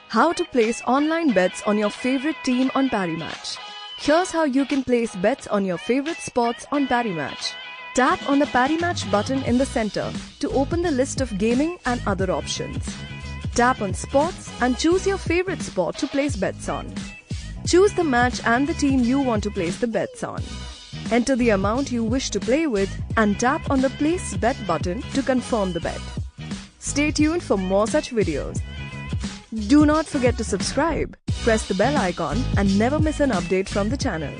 How to place online bets on your favorite team on Parimatch. Here's how you can place bets on your favorite sports on Parimatch. Tap on the Parimatch button in the center to open the list of gaming and other options. Tap on Sports and choose your favorite sport to place bets on. Choose the match and the team you want to place the bets on. Enter the amount you wish to play with and tap on the Place Bet button to confirm the bet. Stay tuned for more such videos. Do not forget to subscribe, press the bell icon and never miss an update from the channel.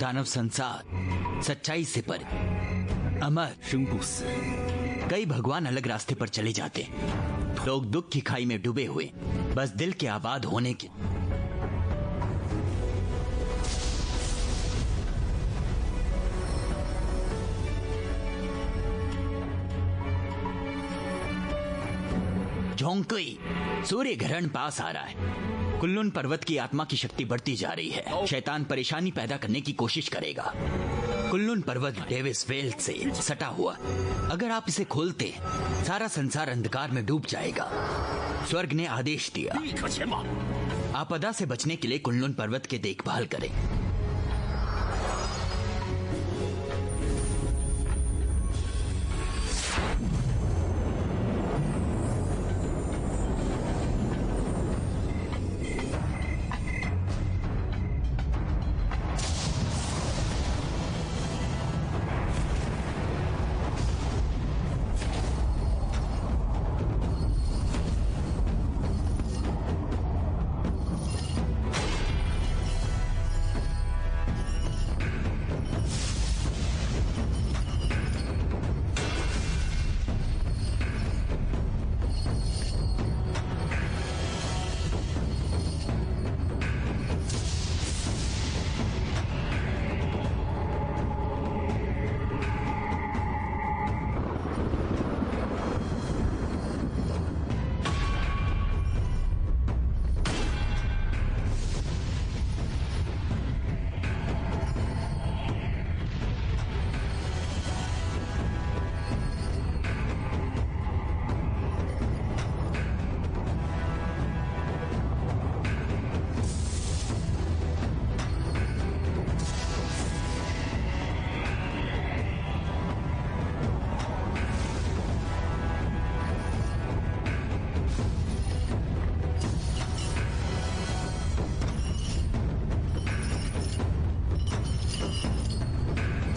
दानव संसार सच्चाई से परे, अमर生不死， कई भगवान अलग रास्ते पर चले जाते हैं। लोग दुख की खाई में डूबे हुए बस दिल के आबाद होने के। झोंकई सूर्य ग्रहण पास आ रहा है। कुल्लून पर्वत की आत्मा की शक्ति बढ़ती जा रही है। शैतान परेशानी पैदा करने की कोशिश करेगा। कुल्लून पर्वत डेविस वेल्थ से सटा हुआ, अगर आप इसे खोलते सारा संसार अंधकार में डूब जाएगा। स्वर्ग ने आदेश दिया, 立刻前往。 आपदा से बचने के लिए कुल्लून पर्वत की देखभाल करें।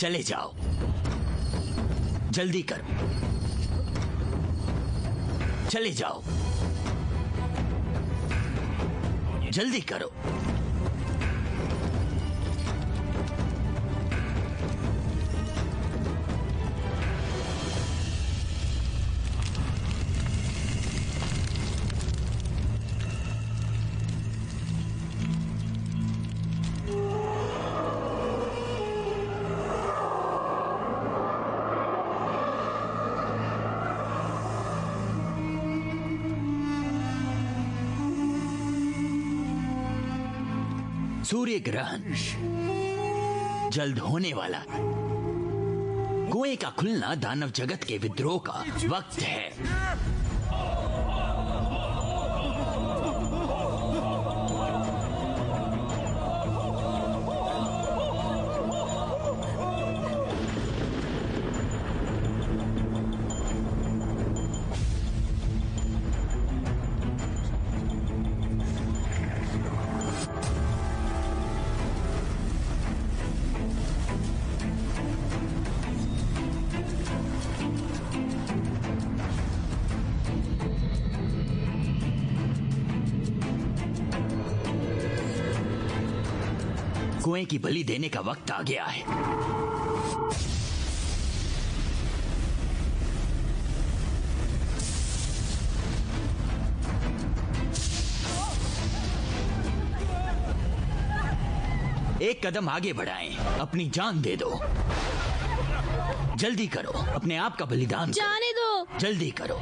चले जाओ, जल्दी करो, चले जाओ, जल्दी करो। सूर्य ग्रहण जल्द होने वाला। कुएं का खुलना दानव जगत के विद्रोह का वक्त है। कुएं की बलि देने का वक्त आ गया है। एक कदम आगे बढ़ाएं, अपनी जान दे दो। जल्दी करो, अपने आप का बलिदान करो। जाने दो। जल्दी करो,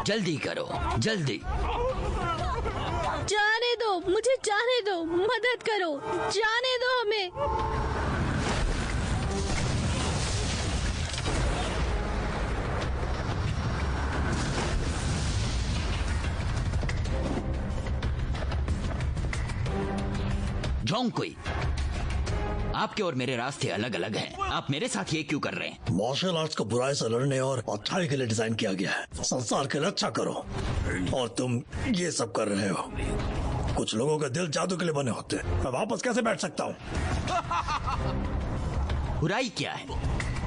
जल्दी करो, जल्दी। जाने दो, मुझे जाने दो, मदद करो, जाने दो हमें। झोंगकुई, आपके और मेरे रास्ते अलग अलग हैं। आप मेरे साथ ये क्यों कर रहे हैं? मार्शल आर्ट्स को बुराई से लड़ने और अच्छाई के लिए डिजाइन किया गया है। संसार के लिए अच्छा करो, और तुम ये सब कर रहे हो। कुछ लोगों के दिल जादू के लिए बने होते हैं। मैं वापस कैसे बैठ सकता हूँ? बुराई क्या है?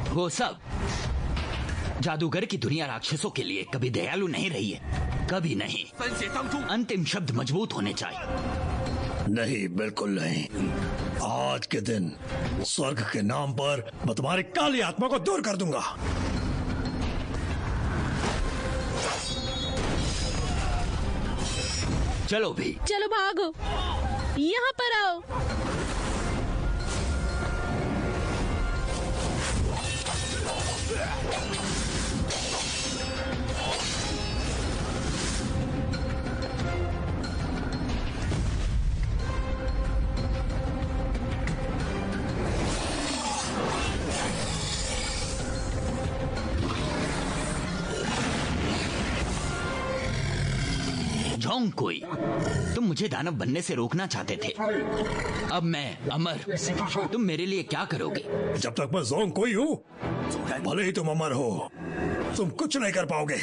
वो सब जादूगर की दुनिया राक्षसों के लिए कभी दयालु नहीं रही है, कभी नहीं। अंतिम शब्द मजबूत होने चाहिए। नहीं, बिल्कुल नहीं। आज के दिन स्वर्ग के नाम पर मैं तुम्हारी काली आत्मा को दूर कर दूंगा। चलो भी, चलो भागो, यहाँ पर आओ। झोंगकुई, तुम मुझे दानव बनने से रोकना चाहते थे। अब मैं अमर, तुम मेरे लिए क्या करोगे? जब तक मैं ज़ोंगकुई हूँ, भले ही तुम अमर हो, तुम कुछ नहीं कर पाओगे।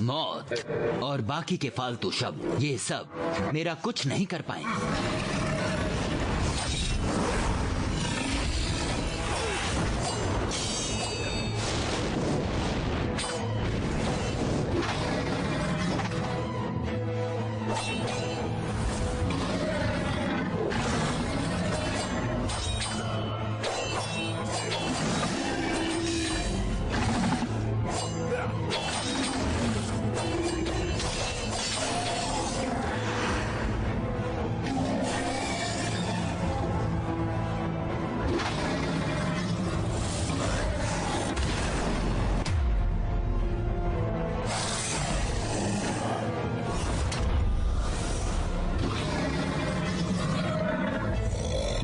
मौत और बाकी के फालतू शब्द, ये सब मेरा कुछ नहीं कर पाएंगे।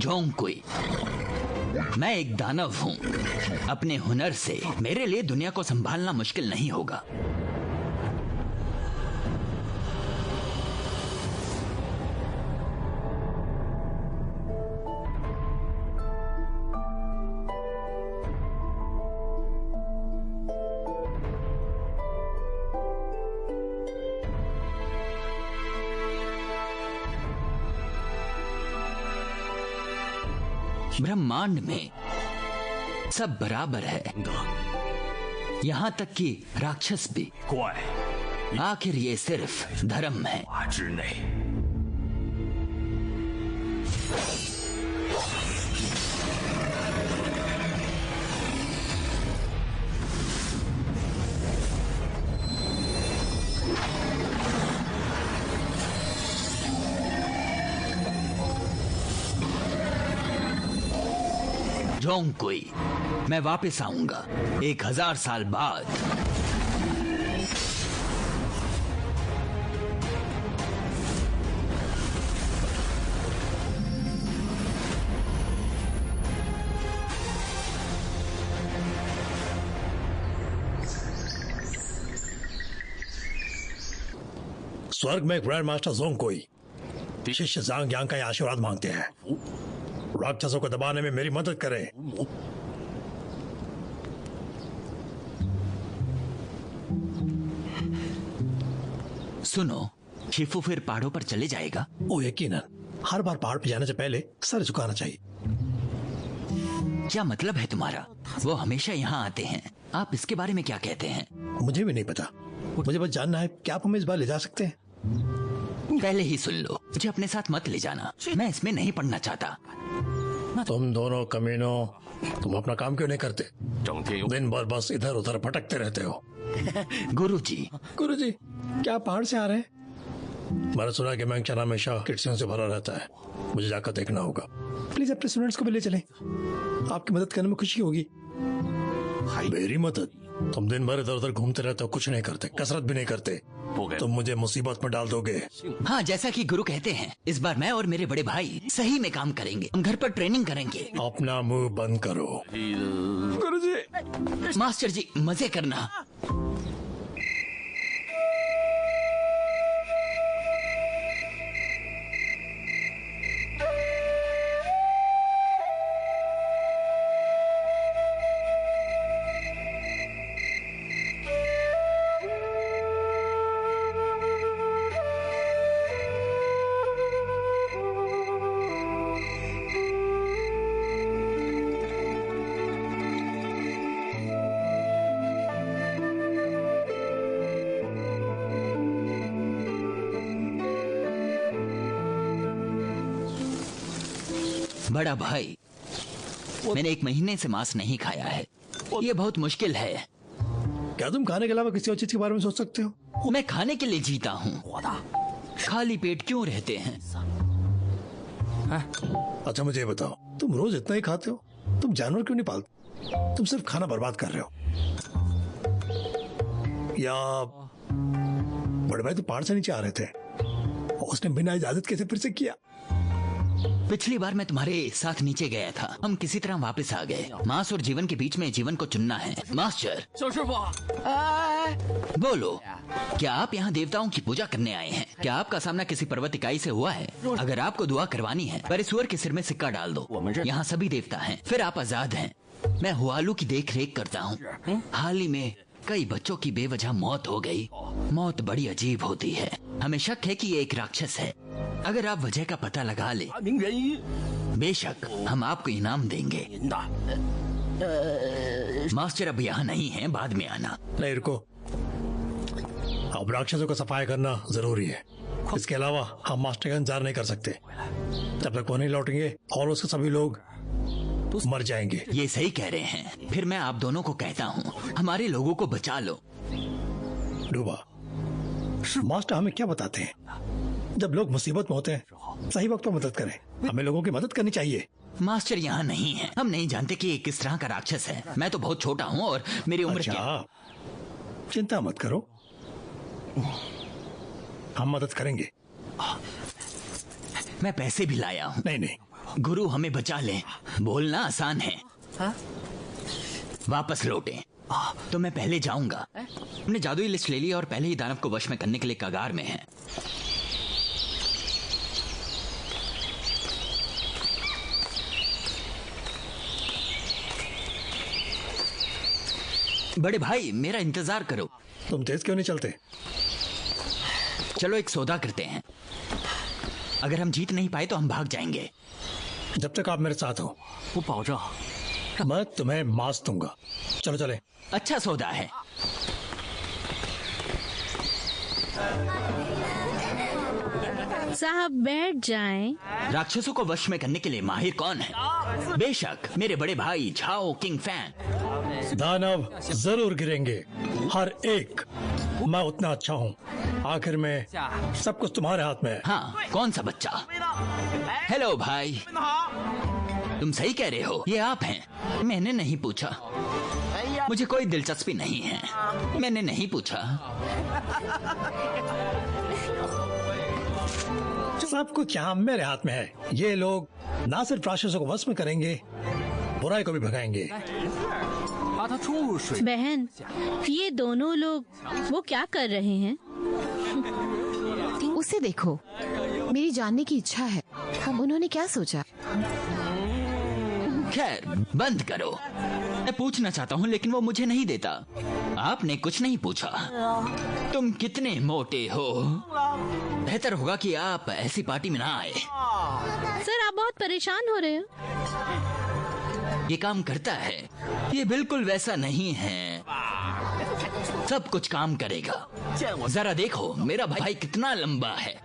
झोंगकुई, मैं एक दानव हूं। अपने हुनर से मेरे लिए दुनिया को संभालना मुश्किल नहीं होगा। ब्रह्मांड में सब बराबर है, यहाँ तक कि राक्षस भी। आखिर ये सिर्फ धर्म है। झोंगकुई, मैं वापस आऊंगा 1000 साल बाद। स्वर्ग में ग्रैंड मास्टर ज़ोंगकुई शिष्य ज़ांग यांग का आशीर्वाद मांगते हैं। राक्षसों को दबाने में मेरी मदद करें। सुनो, शिफू फिर पहाड़ों पर चले जाएगा? ओ यकीनन। हर बार पहाड़ पे जाने से पहले सर झुकाना चाहिए। क्या मतलब है तुम्हारा? वो हमेशा यहाँ आते हैं। आप इसके बारे में क्या कहते हैं? मुझे भी नहीं पता। मुझे बस जानना है कि आप हमें इस बार ले जा सकते हैं? पहले ही सुन लो, मुझे अपने साथ मत ले जाना। मैं इसमें नहीं पढ़ना चाहता। तुम दोनों कमीनों, तुम अपना काम क्यों नहीं करते? दिन भर बस इधर उधर भटकते रहते हो। गुरुजी, गुरुजी, क्या आप पहाड़ से आ रहे हैं? मैंने सुना कि मैंग चना हमेशा किड्सियों से भरा रहता है, मुझे जाकर देखना होगा। प्लीज अपने स्टूडेंट्स को भी ले चलें, आपकी मदद करने में खुशी होगी। मेरी मदद? तुम दिन भर इधर उधर घूमते रहते हो, कुछ नहीं करते, कसरत भी नहीं करते, तुम मुझे मुसीबत में डाल दोगे। हाँ, जैसा कि गुरु कहते हैं, इस बार मैं और मेरे बड़े भाई सही में काम करेंगे। हम घर पर ट्रेनिंग करेंगे। अपना मुंह बंद करो। गुरुजी। मास्टर जी, मजे करना। बड़ा भाई, मैंने 1 महीने से मांस नहीं खाया है। ये बहुत मुश्किल है। क्या तुम खाने के अलावा किसी और चीज के बारे में सोच सकते हो? मैं खाने के लिए जीता हूँ, खाली पेट क्यों रहते हैं? अच्छा मुझे ये बताओ, तुम रोज इतना ही खाते हो, तुम जानवर क्यों नहीं पालते? तुम सिर्फ खाना बर्बाद कर रहे हो। या बड़े भाई तो पहाड़ से नीचे आ रहे थे, उसने बिना इजाजत कैसे फिर से किया? पिछली बार मैं तुम्हारे साथ नीचे गया था, हम किसी तरह वापस आ गए। मांस और जीवन के बीच में जीवन को चुनना है। मास्टर बोलो, क्या आप यहाँ देवताओं की पूजा करने आए हैं? क्या आपका सामना किसी पर्वत इकाई से हुआ है? अगर आपको दुआ करवानी है, परिसुअर के सिर में सिक्का डाल दो। यहाँ सभी देवता हैं, फिर आप आजाद हैं। मैं हुआलू की देख रेख करता हूँ। हाल ही में कई बच्चों की बेवजह मौत हो गई। मौत बड़ी अजीब होती है। हमें शक है कि ये एक राक्षस है। अगर आप वजह का पता लगा ले, बेशक हम आपको इनाम देंगे। मास्टर अब यहाँ नहीं है, बाद में आना। नहीं रुको, अब राक्षसों का सफाई करना जरूरी है। इसके अलावा हम मास्टर का इंतजार नहीं कर सकते। जब तक वो नहीं लौटेंगे और उसके सभी लोग मर जाएंगे। ये सही कह रहे हैं। फिर मैं आप दोनों को कहता हूँ, हमारे लोगों को बचा लो। डूबा, मास्टर हमें क्या बताते हैं? जब लोग मुसीबत में होते हैं, सही वक्त पर मदद करें। हमें लोगों की मदद करनी चाहिए। मास्टर यहाँ नहीं है, हम नहीं जानते कि ये किस तरह का राक्षस है। मैं तो बहुत छोटा हूँ और मेरी उम्र अच्छा, चिंता मत करो, हम मदद करेंगे। मैं पैसे भी लाया हूँ। नहीं नहीं, गुरु हमें बचा ले। बोलना आसान है, वापस लौटे तो मैं पहले जाऊंगा। हमने जादुई लिस्ट ले ली और पहले ही दानव को वश में करने के लिए कगार में है। बड़े भाई, मेरा इंतजार करो। तुम तेज क्यों नहीं चलते? चलो एक सौदा करते हैं। अगर हम जीत नहीं पाए तो हम भाग जाएंगे। जब तक आप मेरे साथ हो, मैं तुम्हें मांस दूंगा। चलो चले। अच्छा सौदा है। साहब बैठ जाएं। राक्षसों को वश में करने के लिए माहिर कौन है? बेशक मेरे बड़े भाई झाओ किंग फैन। दानव जरूर गिरेंगे, हर एक। मैं उतना अच्छा हूँ। आखिर में सब कुछ तुम्हारे हाथ में है। हाँ, कौन सा बच्चा? हेलो भाई, तुम सही कह रहे हो, ये आप हैं। मैंने नहीं पूछा, मुझे कोई दिलचस्पी नहीं है। मैंने नहीं पूछा। सब कुछ यहाँ मेरे हाथ में है। ये लोग ना सिर्फ राक्षसों को वश में करेंगे, बुराई को भी भगाएंगे। बहन, ये दोनों लोग वो क्या कर रहे हैं? उसे देखो, मेरी जानने की इच्छा है। उन्होंने क्या सोचा? खैर, बंद करो। मैं पूछना चाहता हूँ लेकिन वो मुझे नहीं देता। आपने कुछ नहीं पूछा। तुम कितने मोटे हो? बेहतर होगा कि आप ऐसी पार्टी में ना आए। सर, आप बहुत परेशान हो रहे हो। ये काम करता है? ये बिल्कुल वैसा नहीं है। सब कुछ काम करेगा। जरा देखो मेरा भाई कितना लंबा है।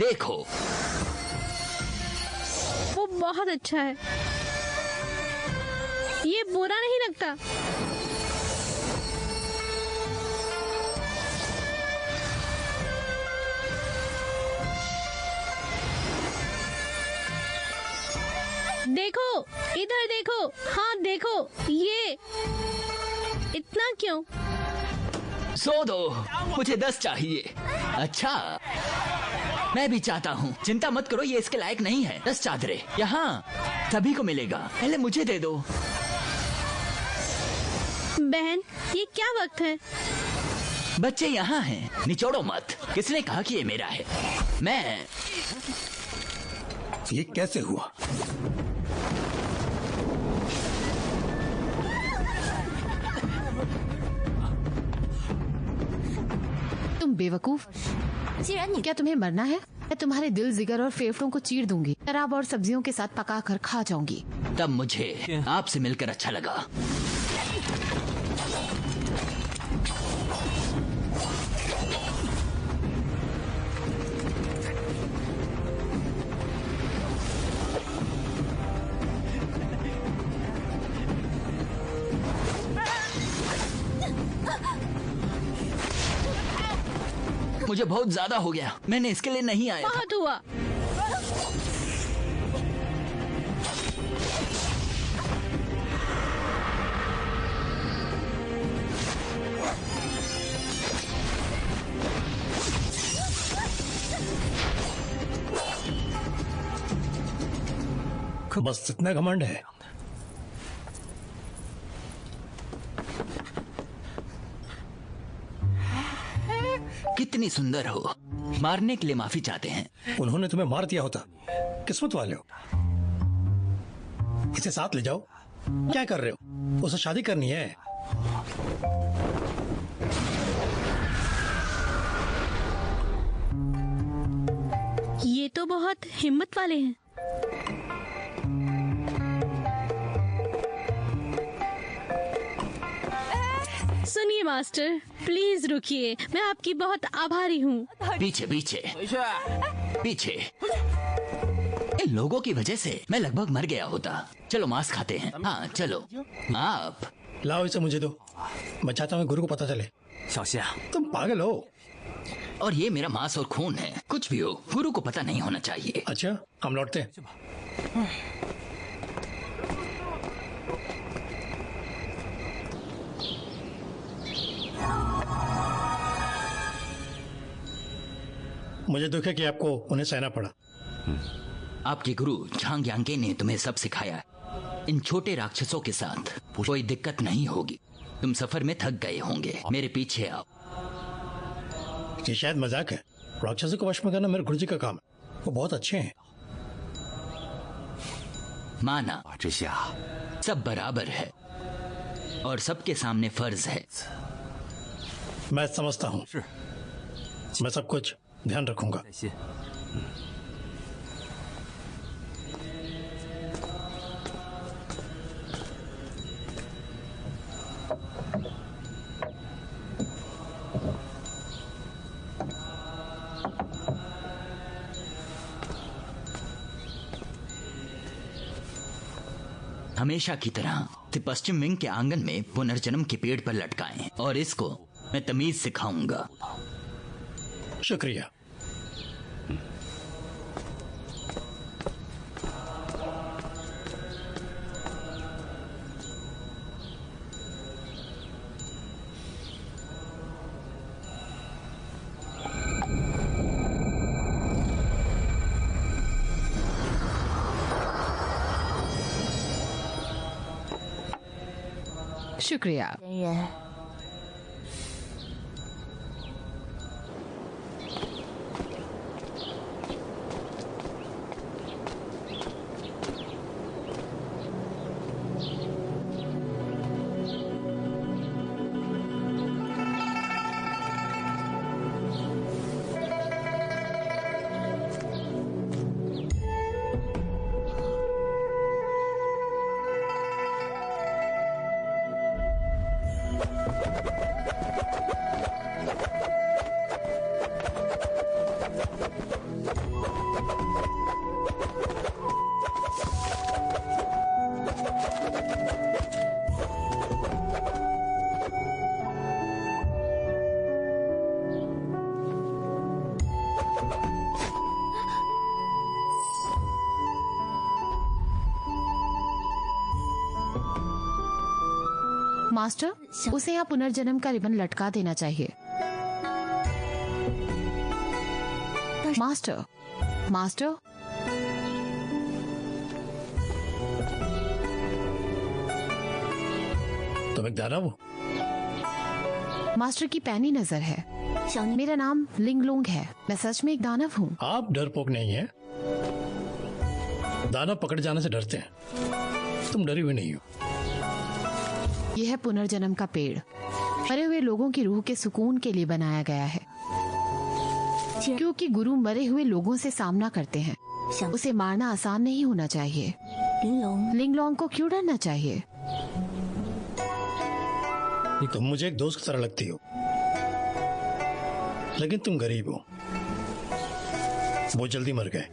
देखो। वो बहुत अच्छा है, ये बुरा नहीं लगता। देखो, इधर देखो, हाँ देखो, ये इतना क्यों? 100 दो, मुझे 10 चाहिए। अच्छा, मैं भी चाहता हूँ। चिंता मत करो, ये इसके लायक नहीं है। 10 चादरें यहाँ सभी को मिलेगा, पहले मुझे दे दो। बहन, ये क्या वक्त है? बच्चे यहाँ हैं, निचोड़ो मत। किसने कहा कि ये मेरा है? मैं ये कैसे हुआ? तुम बेवकूफ, क्या तुम्हें मरना है? मैं तुम्हारे दिल, जिगर और फेफड़ों को चीर दूंगी, शराब और सब्जियों के साथ पका कर खा जाऊंगी। तब मुझे आपसे मिलकर अच्छा लगा। मुझे बहुत ज्यादा हो गया, मैंने इसके लिए नहीं आया था। बहुत हुआ। बस इतना घमंड है? कितनी सुंदर हो। मारने के लिए माफी चाहते हैं। उन्होंने तुम्हें मार दिया होता। किस्मत वाले हो। इसे साथ ले जाओ। क्या कर रहे हो? उसे शादी करनी है। ये तो बहुत हिम्मत वाले हैं। सुनिए मास्टर, प्लीज रुकिए, मैं आपकी बहुत आभारी हूँ। पीछे पीछे पीछे। इन लोगों की वजह से मैं लगभग मर गया होता। चलो मांस खाते हैं। हाँ चलो। आप लाओ इसे मुझे दो। मैं चाहता हूँ गुरु को पता चले। तुम पागल हो। और ये मेरा मांस और खून है। कुछ भी हो, गुरु को पता नहीं होना चाहिए। अच्छा, हम लौटते हैं। मुझे दुख है कि आपको उन्हें सहना पड़ा। आपके गुरु झांग यांगे ने तुम्हें सब सिखाया। इन छोटे राक्षसों के साथ कोई दिक्कत नहीं होगी। तुम सफर में थक गए होंगे, मेरे पीछे आओ। ये शायद मजाक है। राक्षसों को वश में करना मेरे गुरु जी का काम है। वो बहुत अच्छे हैं। माना, सब बराबर है और सबके सामने फर्ज है। मैं समझता हूँ। मैं सब कुछ ध्यान रखूंगा। हमेशा की तरह पश्चिम विंग के आंगन में पुनर्जन्म के पेड़ पर लटकाएं और इसको मैं तमीज सिखाऊंगा। शुक्रिया। शुक्रिया। मास्टर, उसे यहाँ पुनर्जन्म का रिबन लटका देना चाहिए। मास्टर, मास्टर, तुम एक दानव हो? मास्टर की पैनी नजर है। मेरा नाम लिंगलोंग है। मैं सच में एक दानव हूँ। आप डरपोक नहीं है। दानव पकड़े जाने से डरते हैं, तुम डरी हुई नहीं हो। यह है पुनर्जन्म का पेड़। मरे हुए लोगों की रूह के सुकून के लिए बनाया गया है, क्योंकि गुरु मरे हुए लोगों से सामना करते हैं। उसे मारना आसान नहीं होना चाहिए। लिंगलोंग को क्यों डरना चाहिए? तुम मुझे एक दोस्त की तरह लगती हो, लेकिन तुम गरीब हो। वो जल्दी मर गए।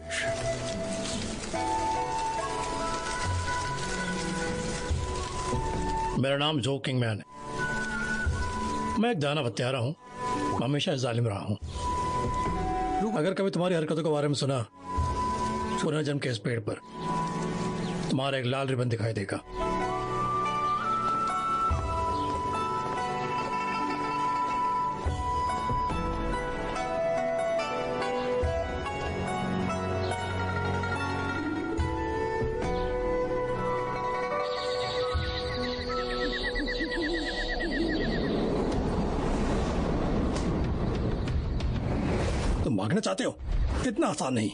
मेरा नाम जो किंगमैन है। मैं एक दानव हत्यारा हूँ। मैं हमेशा जालिम रहा हूँ। अगर कभी तुम्हारी हरकतों के बारे में सुना पुनर्जन्म के इस पेड़ पर, तुम्हारा एक लाल रिबन दिखाई देगा। तुम भागना चाहते हो? इतना आसान नहीं।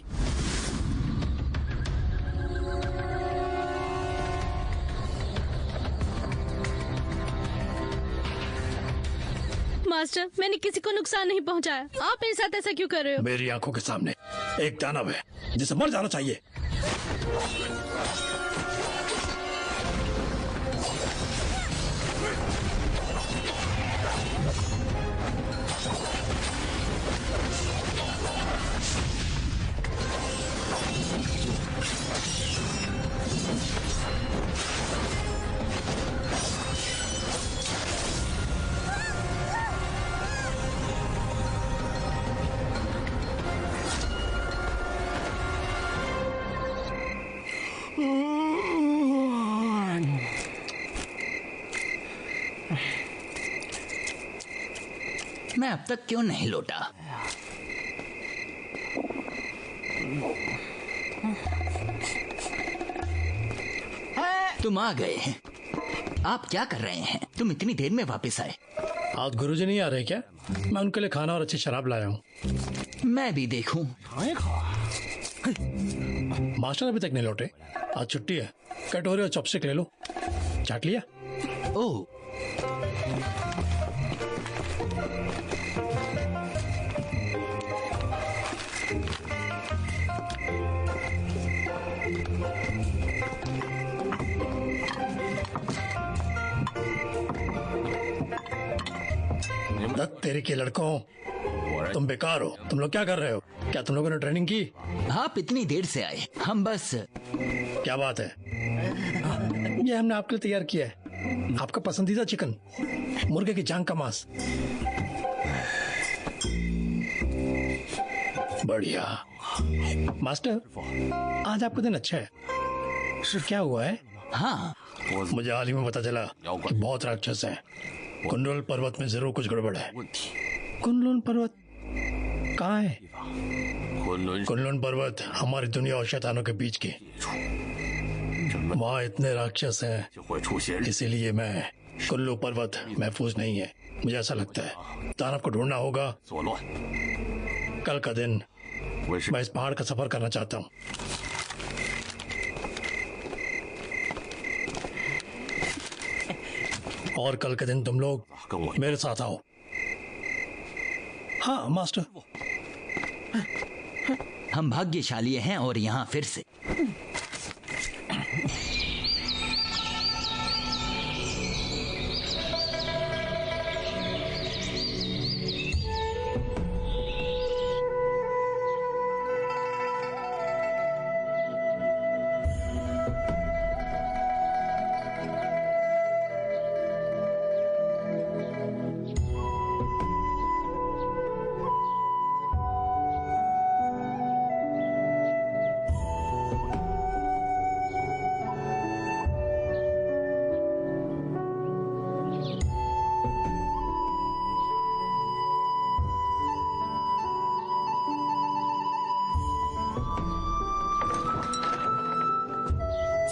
मास्टर, मैंने किसी को नुकसान नहीं पहुंचाया। आप मेरे साथ ऐसा क्यों कर रहे हो? मेरी आंखों के सामने एक दानव है जिसे मर जाना चाहिए। मैं अब तक क्यों नहीं लौटा? तुम आ गए हैं। आप क्या कर रहे हैं? तुम इतनी देर में वापस आए। आज गुरुजी नहीं आ रहे क्या? मैं उनके लिए खाना और अच्छी शराब लाया हूँ। मैं भी देखूं। मास्टर अभी तक नहीं लौटे। आज छुट्टी है। कटोरी और चॉपस्टिक ले लो। चाट लिया? ओह, तेरे के लड़कों, तुम बेकार हो। तुम लोग क्या कर रहे हो? क्या तुम लोगों ने ट्रेनिंग की? आप इतनी देर से आए। हम बस। क्या बात है? ये हमने आपके लिए तैयार किया है। आपका पसंदीदा चिकन, मुर्गे की जांग का मांस। बढ़िया। मास्टर, आज आपका दिन अच्छा है। क्या हुआ है? हाँ, मुझे हाल ही में पता चला कि बहुत राक्षस हैं। कुंडल पर्वत में जरूर कुछ गड़बड़ है। कुनलुन पर्वत कहाँ है? कुनलुन पर्वत हमारी दुनिया और शैतानों के बीच के। वहाँ इतने राक्षस हैं, इसीलिए मैं कुल्लू पर्वत महफूज नहीं है। मुझे ऐसा लगता है दानव को ढूंढना होगा। कल का दिन मैं इस पहाड़ का सफर करना चाहता हूँ। और कल के दिन तुम लोग मेरे साथ आओ। हाँ मास्टर। हम भाग्यशाली हैं और यहाँ फिर से।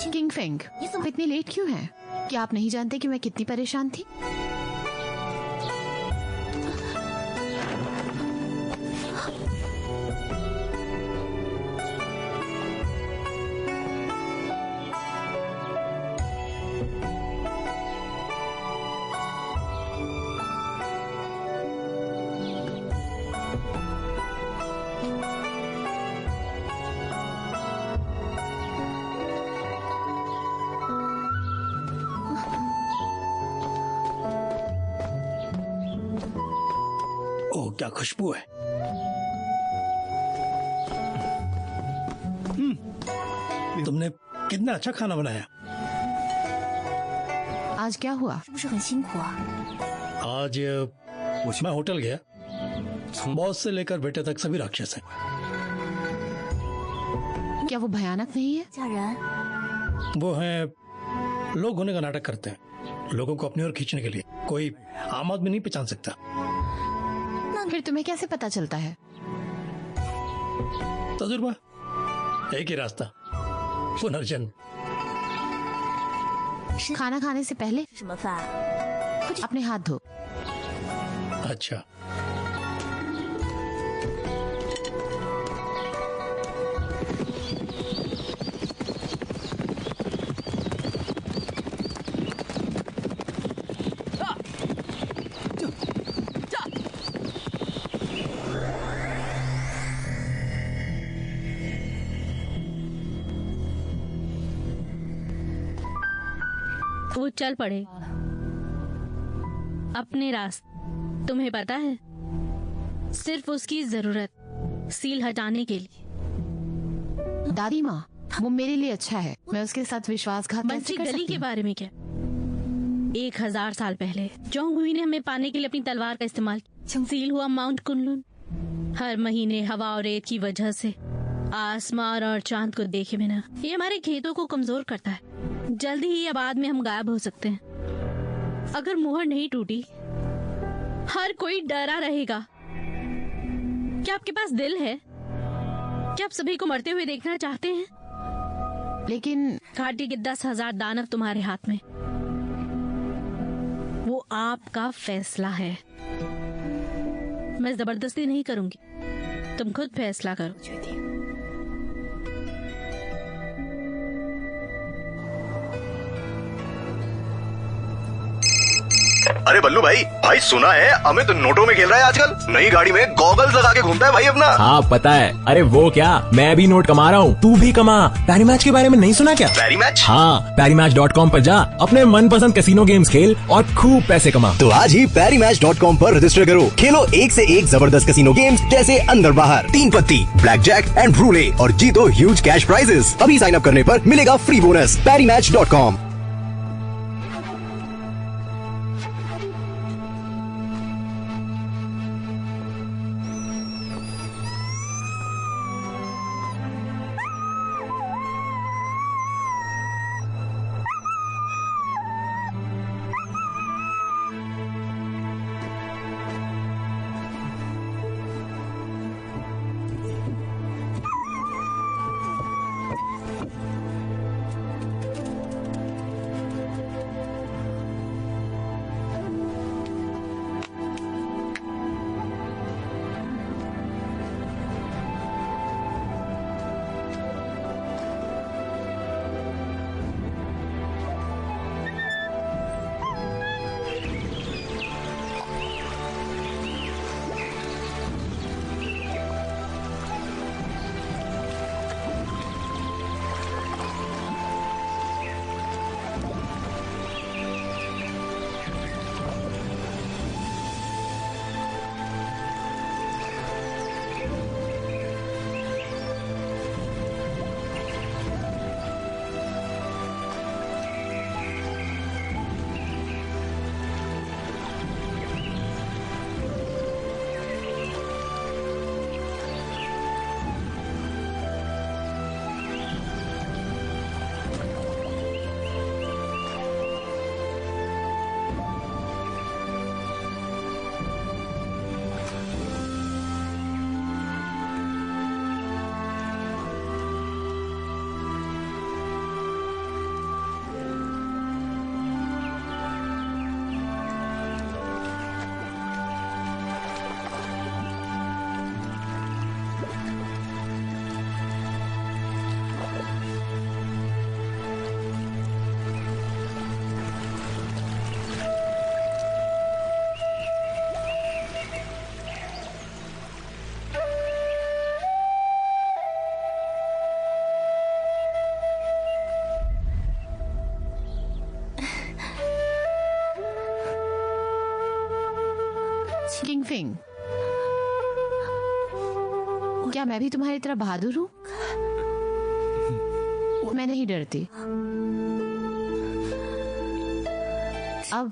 किंग फेंग, आप इतनी लेट क्यों हैं? क्या आप नहीं जानते कि मैं कितनी परेशान थी? ओह, क्या खुशबू है। तुमने कितना अच्छा खाना बनाया। आज क्या हुआ? आज मैं होटल गया, बॉस से लेकर बेटे तक सभी राक्षस हैं। क्या वो भयानक नहीं है? वो हैं, लोग होने का नाटक करते हैं, लोगों को अपनी ओर खींचने के लिए। कोई आम आदमी नहीं पहचान सकता। फिर तुम्हें कैसे पता चलता है? तजुर्बा, एक ही रास्ता, पुनर्जन्म। खाना खाने से पहले अपने हाथ धो। अच्छा, वो चल पड़े अपने रास्ते। तुम्हें पता है, सिर्फ उसकी जरूरत सील हटाने के लिए। दादी माँ, वो मेरे लिए अच्छा है, मैं उसके साथ विश्वासघात कैसे बंसी कर गली सकती के हूँ? बारे में क्या? 1000 साल पहले जोंग हुई ने हमें पाने के लिए अपनी तलवार का इस्तेमाल किया। सील हुआ माउंट कुनलुन। हर महीने हवा और रेत की वजह से आसमान और चांद को देखे बिना ये हमारे खेतों को कमजोर करता है। जल्दी ही या बाद में हम गायब हो सकते हैं। अगर मुहर नहीं टूटी, हर कोई डरा रहेगा। क्या आपके पास दिल है? क्या आप सभी को मरते हुए देखना चाहते हैं? लेकिन घाटी के 10,000 दानव तुम्हारे हाथ में। वो आपका फैसला है। मैं जबरदस्ती नहीं करूंगी, तुम खुद फैसला करो। अरे बल्लू भाई, भाई सुना है अमित नोटों में खेल रहा है आजकल। नई गाड़ी में गॉगल्स लगा के घूमता है भाई अपना। हाँ पता है। अरे वो क्या, मैं भी नोट कमा रहा हूँ, तू भी कमा। पैरी मैच के बारे में नहीं सुना क्या? पैरी मैच? हाँ, PariMatch.com पर जा, अपने मनपसंद कैसीनो गेम्स खेल और खूब पैसे कमा। तो आज ही PariMatch.com पर रजिस्टर करो। खेलो एक से एक जबरदस्त कैसीनो गेम्स जैसे अंदर बाहर, 3 पत्ती, ब्लैक जैक एंड रूले और जीतो ह्यूज कैश प्राइजेस। अभी साइन अप करने पर मिलेगा फ्री बोनस। PariMatch.com। किंगफिंग, क्या मैं भी तुम्हारी तरह बहादुर हूँ? मैं नहीं डरती। अब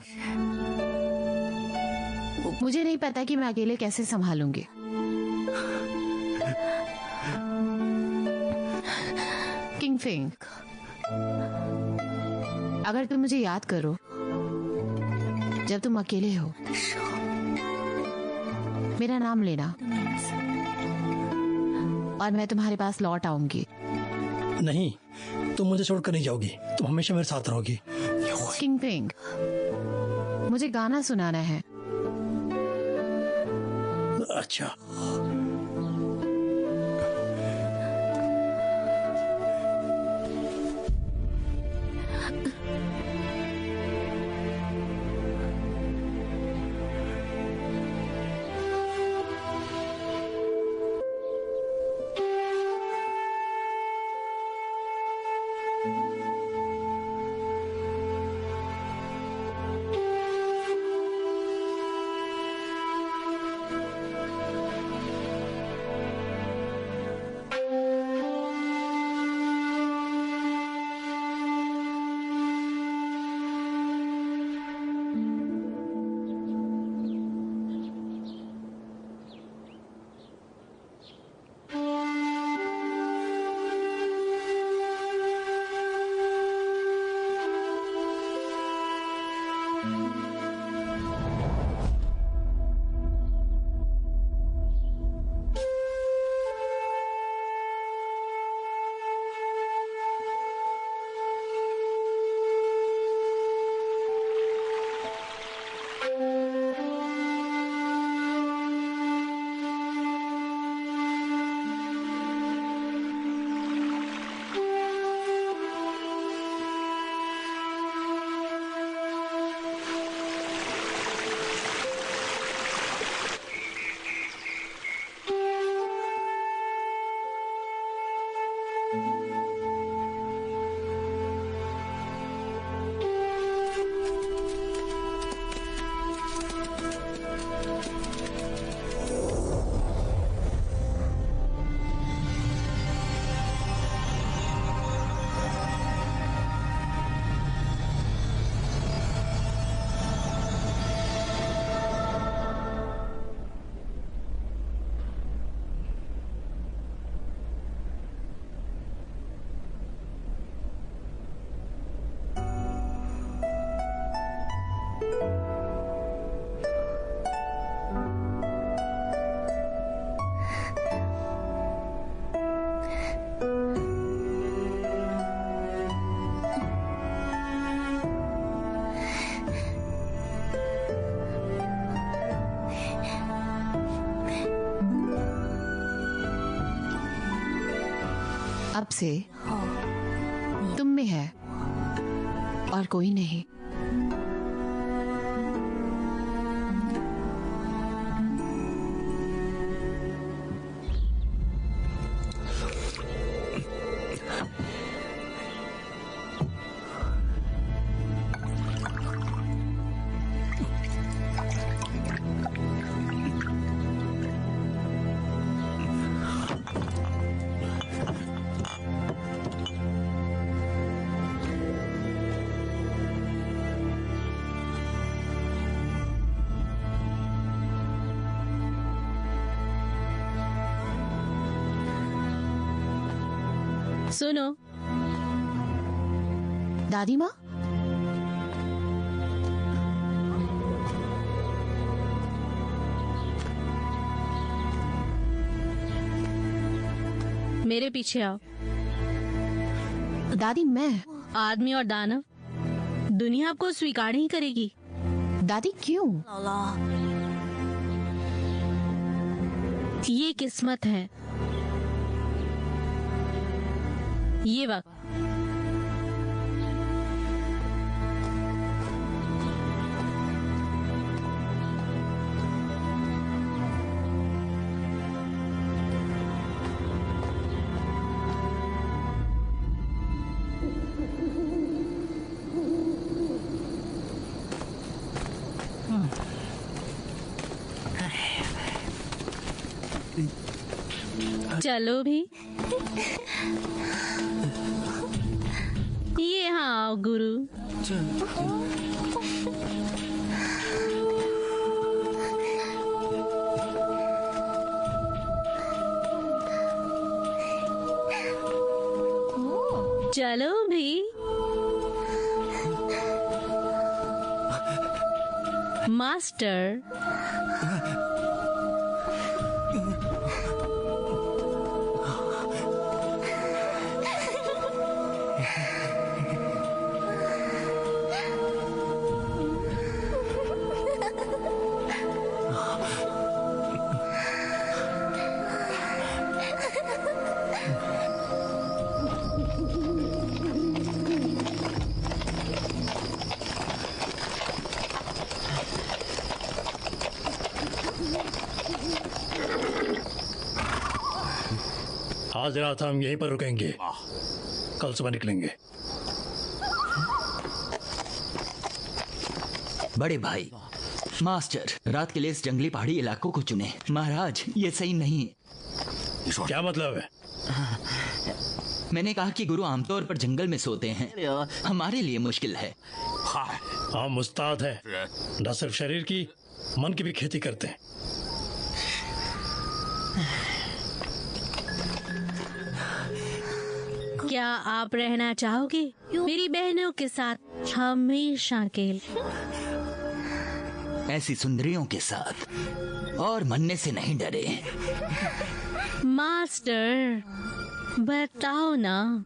मुझे नहीं पता कि मैं अकेले कैसे संभालूंगी। किंगफिंग, अगर तुम मुझे याद करो जब तुम अकेले हो, मेरा नाम लेना और मैं तुम्हारे पास लौट आऊंगी। नहीं, तुम मुझे छोड़कर नहीं जाओगी, तुम हमेशा मेरे साथ रहोगी। किंगफिंग, मुझे गाना सुनाना है। अच्छा, अब से तुम में है और कोई नहीं। सुनो, दादी माँ, मेरे पीछे आओ। दादी मैं? आदमी और दानव, दुनिया आपको स्वीकार नहीं करेगी। दादी क्यों? ये किस्मत है। ये वक्त चलो भी। ये हाँ गुरु। चलो भी। मास्टर। आज रात हम यहीं पर रुकेंगे, कल सुबह निकलेंगे। बड़े भाई, मास्टर रात के लिए इस जंगली पहाड़ी इलाकों को चुने। महाराज ये सही नहीं। क्या मतलब है? मैंने कहा कि गुरु आमतौर पर जंगल में सोते हैं, हमारे लिए मुश्किल है। हम उस्ताद हैं, न सिर्फ शरीर की मन की भी खेती करते हैं। क्या आप रहना चाहोगे मेरी बहनों के साथ हमेशा के लिए? ऐसी सुंदरियों के साथ और मरने से नहीं डरे। मास्टर बताओ ना,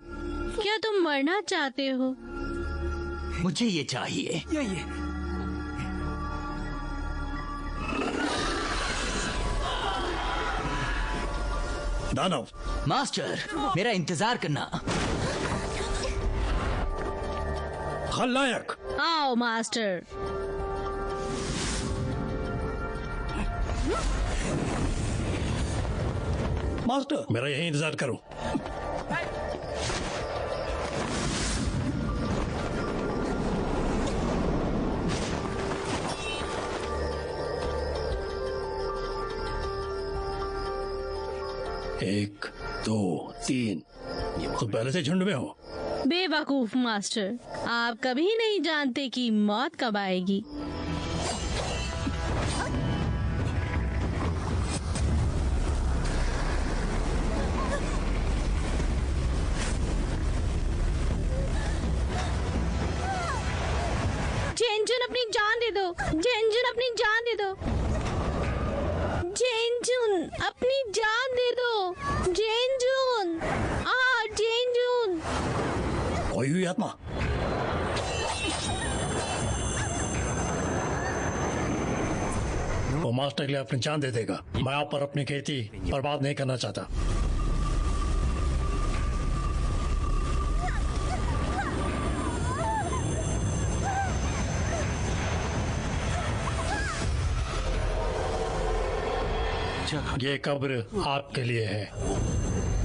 क्या तुम मरना चाहते हो? मुझे ये चाहिए। दानव। मास्टर मेरा इंतजार करना। खलनायक। आओ मास्टर। मास्टर मेरा यही इंतजार करो। एक, दो, तीन। तो पहले से झुंड में हो। बेवकूफ मास्टर, आप कभी नहीं जानते कि मौत कब आएगी। जेनजुन अपनी जान दे दो, जेनजुन अपनी जान दे दो, जेनजुन अपनी जान दे दो, जेनजुन। जेनजुन। कोई हुई आत्मा। वो मास्टर के लिए अपनी जान दे देगा। मैं आप पर अपनी खेती बर्बाद नहीं करना चाहता। ये कब्र आपके लिए है,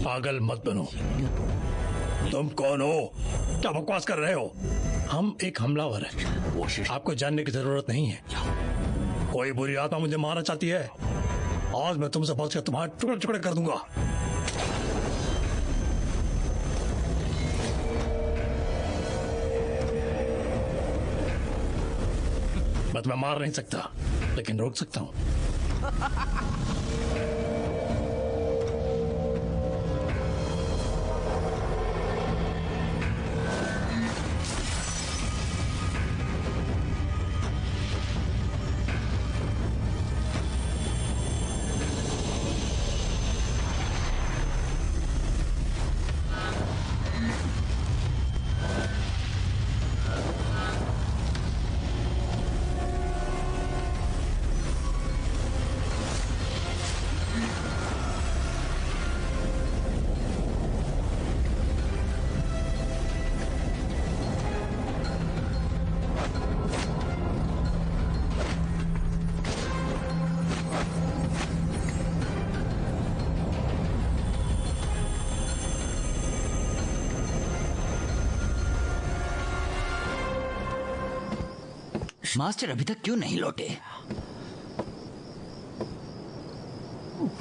पागल मत बनो। तुम कौन हो? क्या बकवास कर रहे हो? हम एक हमलावर हैं, आपको जानने की जरूरत नहीं है। कोई बुरी आत्मा मुझे मारना चाहती है, आज मैं तुमसे बचकर तुम्हारे टुकड़े टुकड़े कर दूंगा। मैं तुम्हें मार नहीं सकता, लेकिन रोक सकता हूँ। मास्टर अभी तक क्यों नहीं लौटे?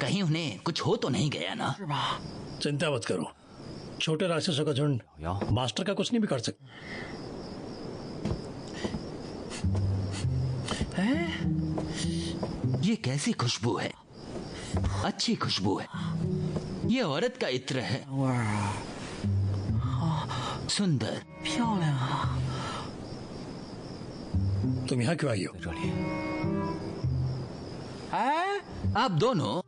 कहीं उन्हें कुछ हो तो नहीं गया ना? चिंता मत करो, छोटे राक्षसों का झुंड मास्टर का कुछ नहीं बिगाड़ सकता। ये कैसी खुशबू है? अच्छी खुशबू है। ये औरत का इत्र है। सुंदर। तुम यहाँ क्यों आई हो? आप दोनों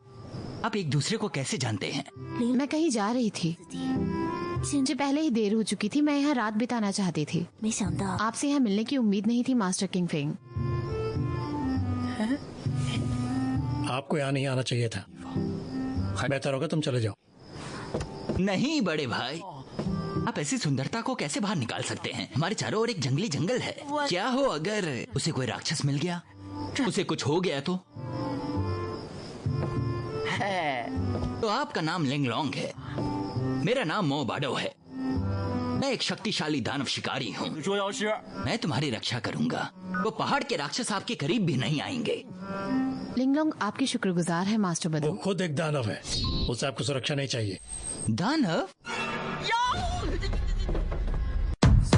आप एक दूसरे को कैसे जानते हैं? मैं कहीं जा रही थी, मुझे पहले ही देर हो चुकी थी। मैं यहाँ रात बिताना चाहती थी। आपसे यहाँ मिलने की उम्मीद नहीं थी मास्टर किंग फेंग। आपको यहाँ नहीं आना चाहिए था। बेहतर होगा तुम चले जाओ। नहीं बड़े भाई, आप ऐसी सुंदरता को कैसे बाहर निकाल सकते हैं? हमारे चारों ओर एक जंगली जंगल है। क्या हो अगर उसे कोई राक्षस मिल गया, उसे कुछ हो गया तो आपका नाम लिंगलोंग है, मेरा नाम मो बाडो है। मैं एक शक्तिशाली दानव शिकारी हूँ। मैं तुम्हारी रक्षा करूंगा। वो पहाड़ के राक्षस आपके करीब भी नहीं आएंगे। लिंगलोंग आपकी शुक्रगुजार है मास्टर बदू। वो खुद एक दानव है, उसे आपको सुरक्षा नहीं चाहिए। दानव?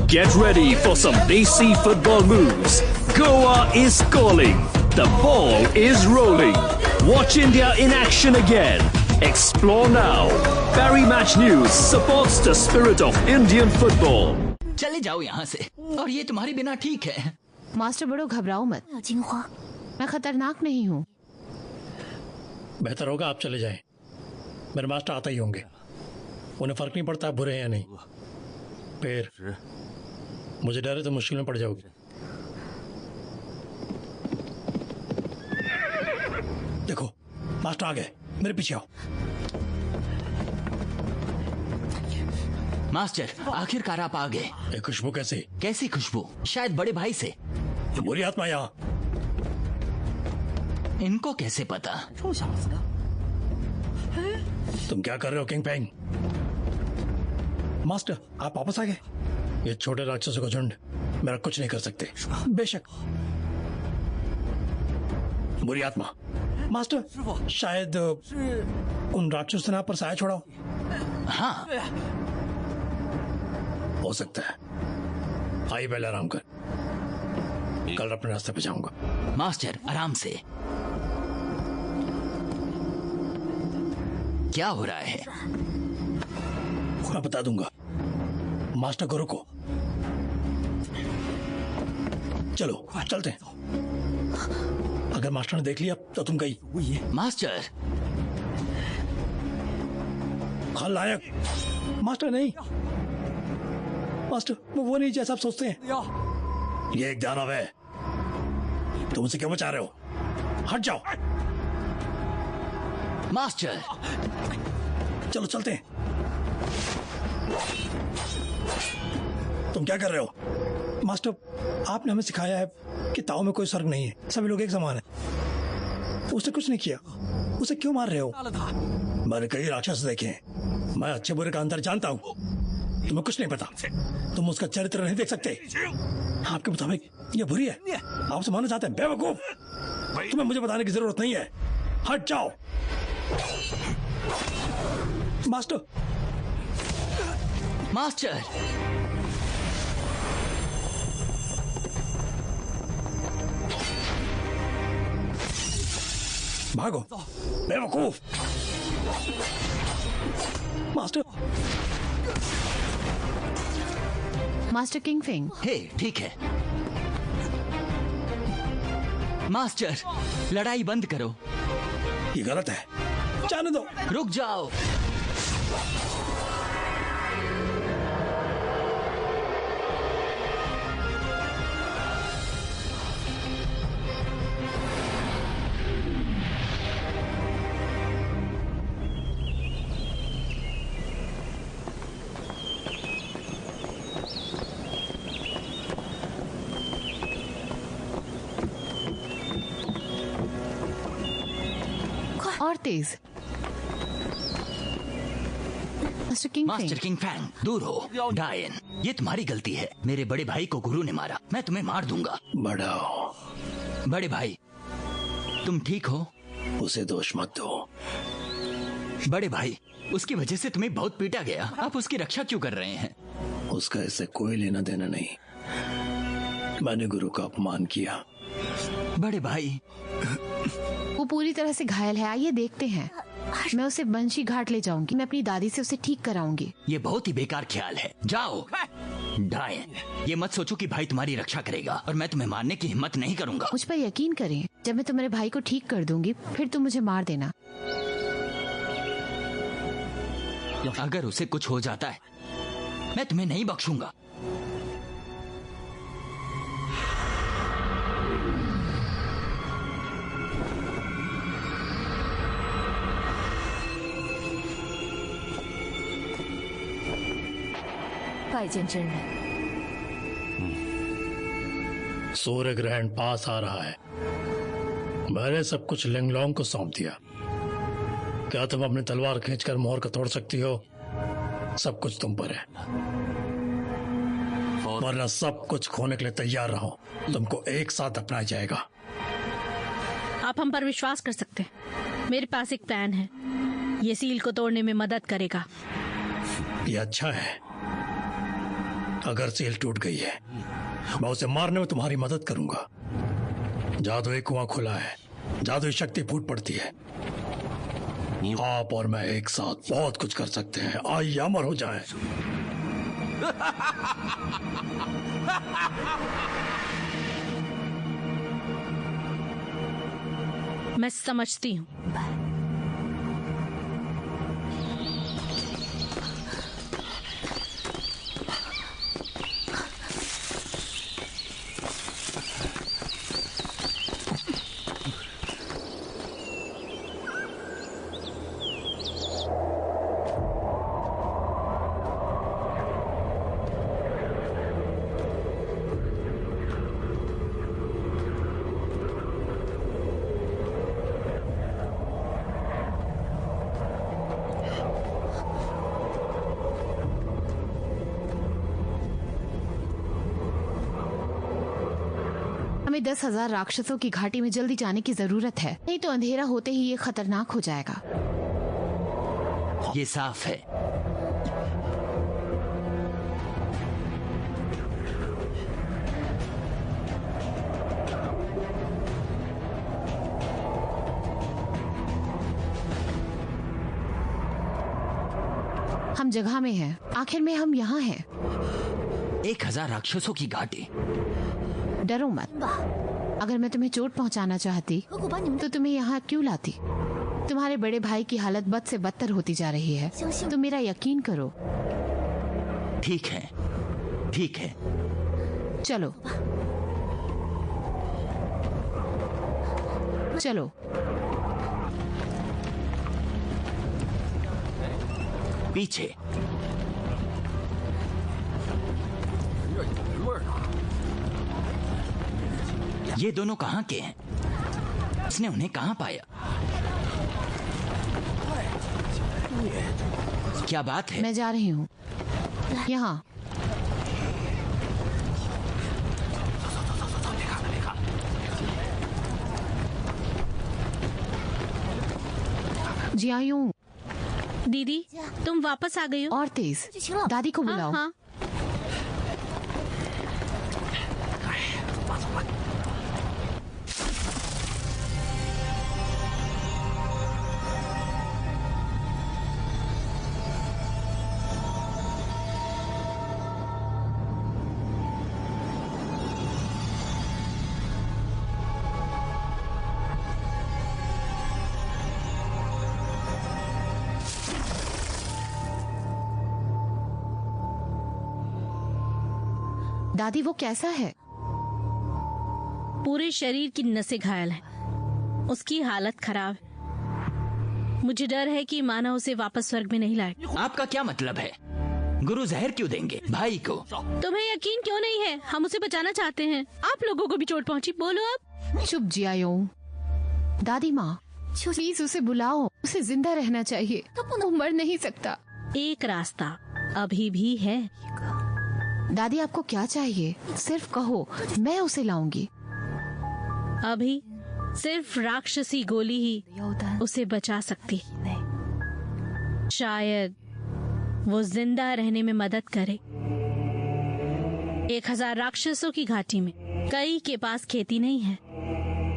Get ready for some desi football moves. Goa is calling. The ball is rolling. Watch India in action again. Explore now. Barry Match News supports the spirit of Indian football. चले जाओ यहाँ से, और ये तुम्हारे बिना ठीक है। मास्टर बड़ो घबराओ मत, मैं खतरनाक नहीं हूँ। बेहतर होगा आप चले जाएं। मेरे मास्टर आता ही होंगे, उन्हें फर्क नहीं पड़ता आप बुरे हैं या नहीं। फिर मुझे डर है तो मुश्किल में पड़ जाओगे। देखो मास्टर आ गए, मेरे पीछे आओ। मास्टर आखिरकार आप आ गए। ये खुशबू कैसे? कैसी खुशबू? शायद बड़े भाई से। बुरी आत्मा यहाँ। इनको कैसे पता? तुम क्या कर रहे हो किंग पेंग? मास्टर आप वापस आ गए। ये छोटे राक्षसों का झुंड मेरा कुछ नहीं कर सकते। बेशक बुरी आत्मा। मास्टर शायद उन राक्षसों ने आप पर साया छोड़ा हो। हाँ हो सकता है। आइए पहले आराम कर, कल अपने रास्ते पे जाऊंगा। मास्टर आराम से। क्या हो रहा है? मैं बता दूंगा। मास्टर को रुको। चलो चलते हैं। अगर मास्टर ने देख लिया तो तुम गई। मास्टर खलनायक। मास्टर नहीं, मास्टर वो नहीं जैसा आप सोचते हैं। ये एक दानव है। तुम उसे क्यों बचा रहे हो? हट जाओ। मास्टर चलो चलते हैं। तुम क्या कर रहे हो? मास्टर आपने हमें सिखाया है कि ताओ में कोई फर्क नहीं है, सभी लोग एक समान हैं। उसने कुछ नहीं किया, उसे क्यों मार रहे हो? मैंने कई राक्षस देखे हैं, मैं अच्छे बुरे का अंतर जानता हूँ। तुम्हें कुछ नहीं पता, तुम उसका चरित्र नहीं देख सकते। आपके मुताबिक ये बुरी है, आप उसे मारना चाहते हैं। बेवकूफ, तुम्हें मुझे बताने की जरूरत नहीं है। हट जाओ। मास्टर मास्टर भागो बेवकूफ। Master master King Feng. Hey ठीक है। मास्टर लड़ाई बंद करो। ये गलत है, जाने दो। रुक जाओ। और तेज। मास्टर किंग फैंग दूर हो। डायन ये तुम्हारी गलती है। मेरे बड़े भाई को गुरु ने मारा, मैं तुम्हें मार दूंगा। बढ़ाओ। बड़े भाई तुम ठीक हो? उसे दोष मत दो। बड़े भाई, उसकी वजह से तुम्हें बहुत पीटा गया, आप उसकी रक्षा क्यों कर रहे हैं? उसका इससे कोई लेना देना नहीं। मैंने गुरु का अपमान किया। बड़े भाई, वो पूरी तरह से घायल है, आइए देखते हैं। मैं उसे बंशी घाट ले जाऊंगी, मैं अपनी दादी से उसे ठीक कराऊंगी। ये बहुत ही बेकार ख्याल है, जाओ। डायन, ये मत सोचो कि भाई तुम्हारी रक्षा करेगा और मैं तुम्हें मारने की हिम्मत नहीं करूंगा। मुझ पर यकीन करें, जब मैं तुम्हारे भाई को ठीक कर दूंगी फिर तुम मुझे मार देना। अगर उसे कुछ हो जाता है मैं तुम्हें नहीं बख्शूंगा। सूर्य ग्रहण पास आ रहा है। मैंने सब कुछ लिंगलोंग को सौंप दिया। क्या तुम अपनी तलवार खींचकर मोहर को तोड़ सकती हो? सब कुछ तुम पर है, वरना सब कुछ खोने के लिए तैयार रहो। तुमको एक साथ अपनाया जाएगा। आप हम पर विश्वास कर सकते हैं। मेरे पास एक प्लान है, ये सील को तोड़ने में मदद करेगा। ये अच्छा है। अगर सील टूट गई है, मैं उसे मारने में तुम्हारी मदद करूंगा। जादुई कुआं खुला है, जादुई शक्ति फूट पड़ती है। आप और मैं एक साथ बहुत कुछ कर सकते हैं। आइए अमर हो जाएं। मैं समझती हूँ। हमें 10,000 राक्षसों की घाटी में जल्दी जाने की जरूरत है, नहीं तो अंधेरा होते ही ये खतरनाक हो जाएगा। ये साफ है। हम जगह में हैं, आखिर में हम यहाँ हैं। 1000 राक्षसों की घाटी। डरो मत। अगर मैं तुम्हें चोट पहुंचाना चाहती तो तुम्हें यहाँ क्यों लाती? तुम्हारे बड़े भाई की हालत बद से बदतर होती जा रही है, तुम मेरा यकीन करो। ठीक है, ठीक है। चलो चलो। पीछे। ये दोनों कहाँ के हैं? इसने उन्हें कहाँ पाया? क्या बात है? मैं जा रही हूँ। यहाँ जी आई हूँ। दीदी, तुम वापस आ गई हो? और तेज, दादी को बुलाओ। हाँ। दादी, वो कैसा है? पूरे शरीर की नसें घायल हैं। उसकी हालत खराब है। मुझे डर है कि माना उसे वापस स्वर्ग में नहीं लाए। आपका क्या मतलब है? गुरु जहर क्यों देंगे भाई को? तुम्हें यकीन क्यों नहीं है? हम उसे बचाना चाहते हैं। आप लोगों को भी चोट पहुंची। बोलो अब। चुप जियायो। दादी माँ, प्लीज उसे बुलाओ। उसे जिंदा रहना चाहिए, वो मर नहीं सकता। एक रास्ता अभी भी है। दादी, आपको क्या चाहिए? सिर्फ कहो, मैं उसे लाऊंगी। अभी सिर्फ राक्षसी गोली ही उसे बचा सकती। शायद वो जिंदा रहने में मदद करे। 1000 राक्षसों की घाटी में कई के पास खेती नहीं है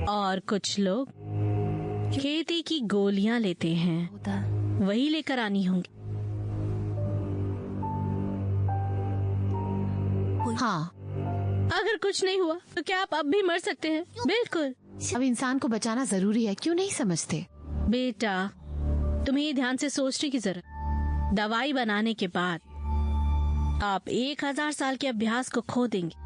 और कुछ लोग खेती की गोलियां लेते हैं, वही लेकर आनी होंगी। हाँ, अगर कुछ नहीं हुआ तो क्या आप अब भी मर सकते हैं? बिल्कुल। अब इंसान को बचाना जरूरी है, क्यों नहीं समझते? बेटा, तुम्हें ये ध्यान से सोचने की जरूरत। दवाई बनाने के बाद आप 1000 साल के अभ्यास को खो देंगे।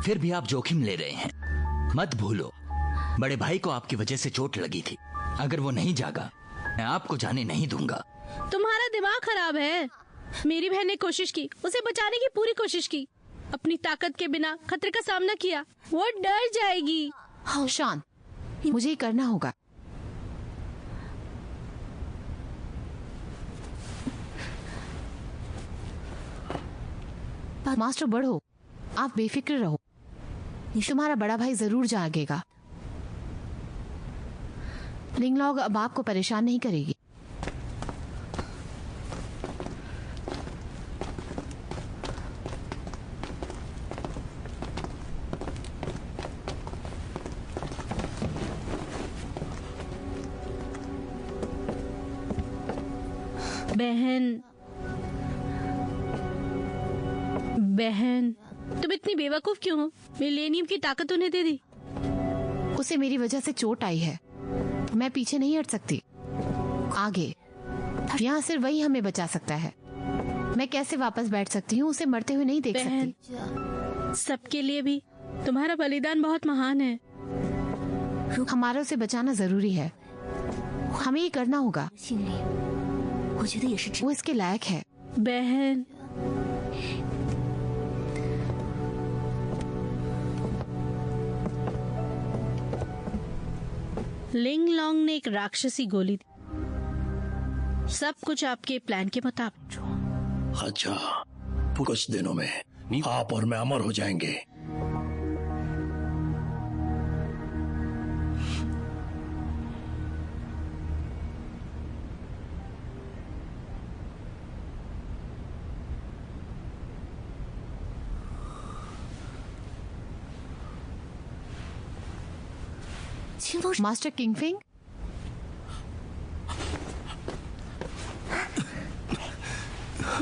फिर भी आप जोखिम ले रहे हैं। मत भूलो, बड़े भाई को आपकी वजह से चोट लगी थी। अगर वो नहीं जागा, मैं आपको जाने नहीं दूंगा। तुम्हारा दिमाग खराब है। मेरी बहन ने कोशिश की, उसे बचाने की पूरी कोशिश की, अपनी ताकत के बिना खतरे का सामना किया। वो डर जाएगी। हाँ शान, मुझे ही करना होगा। मास्टर बढ़ो, आप बेफिक्र रहो, तुम्हारा बड़ा भाई जरूर जागेगा। लिंगलॉन्ग अब आपको परेशान नहीं करेगी। बहन, तुम इतनी बेवकूफ क्यों हो? मिलेनियम की ताकत उन्हें दे दी। उसे मेरी वजह से चोट आई है, मैं पीछे नहीं हट सकती। आगे यहाँ सिर्फ वही हमें बचा सकता है। मैं कैसे वापस बैठ सकती हूँ? उसे मरते हुए नहीं देख सकती। सबके लिए भी तुम्हारा बलिदान बहुत महान है। हमारा उसे बचाना जरूरी है, हमें ये करना होगा। वो इसके लायक है। बहन, लिंगलॉन्ग ने एक राक्षसी गोली दी। सब कुछ आपके प्लान के मुताबिक। अच्छा, कुछ दिनों में आप और मैं अमर हो जाएंगे। मास्टर किंगफिंग,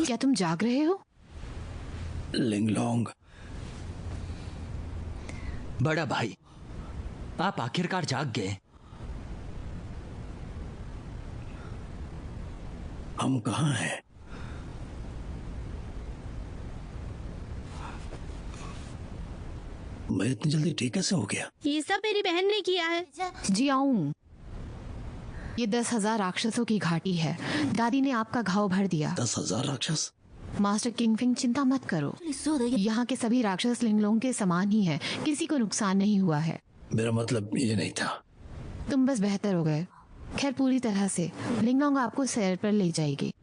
क्या तुम जाग रहे हो? लिंगलॉन्ग, बड़ा भाई, आप आखिरकार जाग गए। हम कहाँ हैं? मैं इतनी जल्दी ठीक कैसे हो गया? ये सब मेरी बहन ने किया है। जी आऊं। ये 10,000 राक्षसों की घाटी है। दादी ने आपका घाव भर दिया। 10,000 राक्षस? मास्टर किंगफिंग, चिंता मत करो। यहाँ के सभी राक्षस लिंगलॉन्ग के समान ही हैं। किसी को नुकसान नहीं हुआ है। मेरा मतलब ये नहीं था। तुम बस बेहतर हो गए। खैर, पूरी तरह से लिंगलॉन्ग आपको सैर पर ले जाएगी।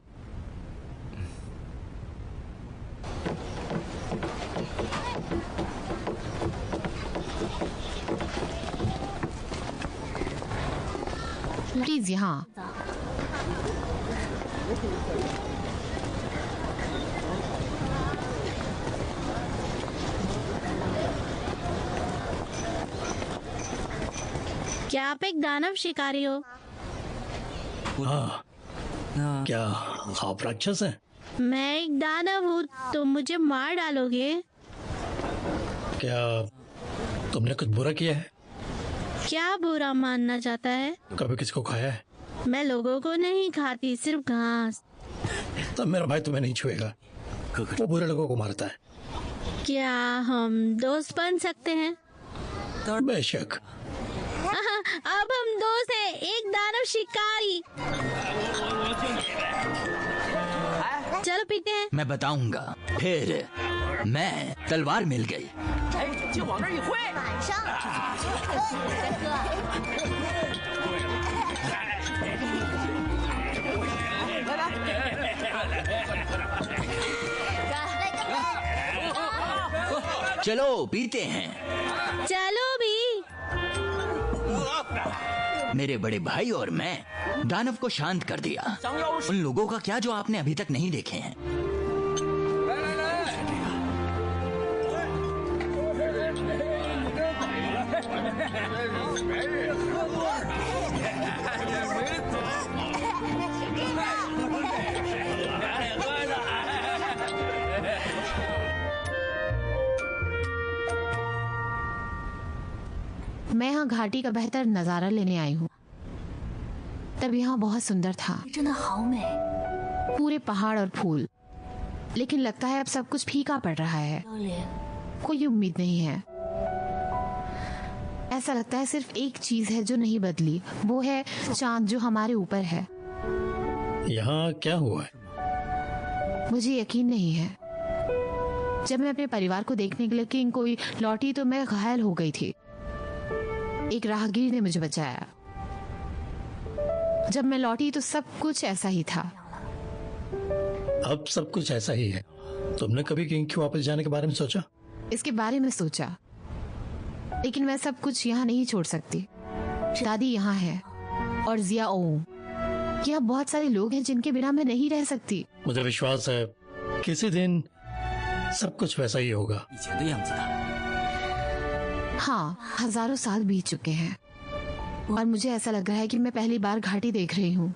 प्लीज यहाँ। क्या आप एक दानव शिकारी हो? हाँ, क्या आप राक्षस हैं? मैं एक दानव हूँ, तो मुझे मार डालोगे? क्या तुमने कुछ बुरा किया है? क्या बुरा मानना चाहता है? कभी किसी को खाया है? मैं लोगों को नहीं खाती, सिर्फ घास। तब मेरा भाई तुम्हें नहीं छुएगा, वो बुरे लोगों को मारता है। क्या हम दोस्त बन सकते हैं? बेशक। अब हम दोस्त हैं, एक दानव शिकारी। चलो पीते हैं। मैं बताऊंगा। फिर मैं तलवार मिल गई। चलो पीते हैं। चलो भी। मेरे बड़े भाई और मैं दानव को शांत कर दिया। उन लोगों का क्या जो आपने अभी तक नहीं देखे हैं। मैं यहाँ घाटी का बेहतर नजारा लेने आई हूँ। तब यहाँ बहुत सुंदर था, पूरे पहाड़ और फूल। लेकिन लगता है अब सब कुछ फीका पड़ रहा है, कोई उम्मीद नहीं है। ऐसा लगता है सिर्फ एक चीज है जो नहीं बदली, वो है चांद जो हमारे ऊपर है। यहाँ क्या हुआ है? मुझे यकीन नहीं है। जब मैं अपने परिवार को देखने के लिए किंग कोई लौटी तो मैं घायल हो गई थी। एक राहगीर ने मुझे बचाया। जब मैं लौटी तो सब कुछ ऐसा ही था। अब सब कुछ ऐसा ही है। तुमने कभी किंग के वापस जाने के बारे में सोचा? इसके बारे में सोचा, लेकिन मैं सब कुछ यहाँ नहीं छोड़ सकती। दादी यहाँ है और जिया ओम। यहाँ बहुत सारे लोग हैं जिनके बिना मैं नहीं रह सकती। मुझे विश्वास है किसी दिन सब कुछ वैसा ही होगा। हाँ, हजारों साल बीत चुके हैं और मुझे ऐसा लग रहा है कि मैं पहली बार घाटी देख रही हूँ।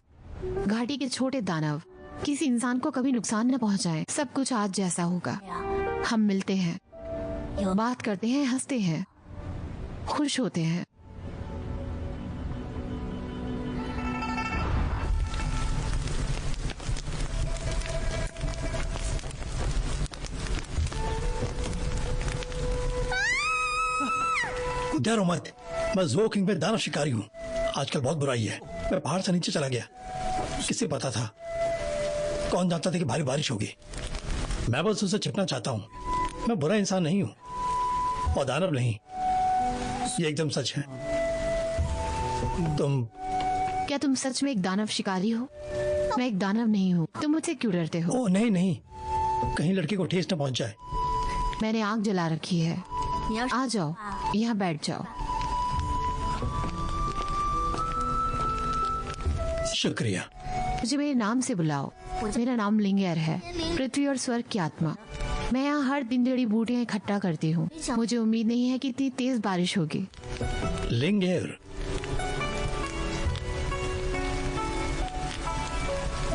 घाटी के छोटे दानव किसी इंसान को कभी नुकसान न पहुँचाए। सब कुछ आज जैसा होगा। हम मिलते हैं, बात करते हैं, हंसते हैं, खुश होते हैं। डरो मत, मैं ज़ो किंग में दानव शिकारी हूँ। आजकल बहुत बुराई है। मैं पहाड़ से नीचे चला गया। किसे पता था? कौन जानता था कि भारी बारिश होगी। मैं बस उसे छिपना चाहता हूँ। मैं बुरा इंसान नहीं हूँ और दानव नहीं। ये एकदम सच है। क्या तुम सच में एक दानव शिकारी हो? मैं एक दानव नहीं हूँ। तुम मुझसे क्यों डरते हो? ओह नहीं नहीं, कहीं लड़की को ठेस न पहुँच जाए। मैंने आग जला रखी है। आ जाओ, यहाँ बैठ जाओ। शुक्रिया। मुझे मेरे नाम से बुलाओ। मेरा नाम लिंगेर है, पृथ्वी और स्वर्ग की आत्मा। मैं यहाँ हर दिन जड़ी बूटियाँ इकट्ठा करती हूँ। मुझे उम्मीद नहीं है कि इतनी तेज बारिश होगी। लिंगेर,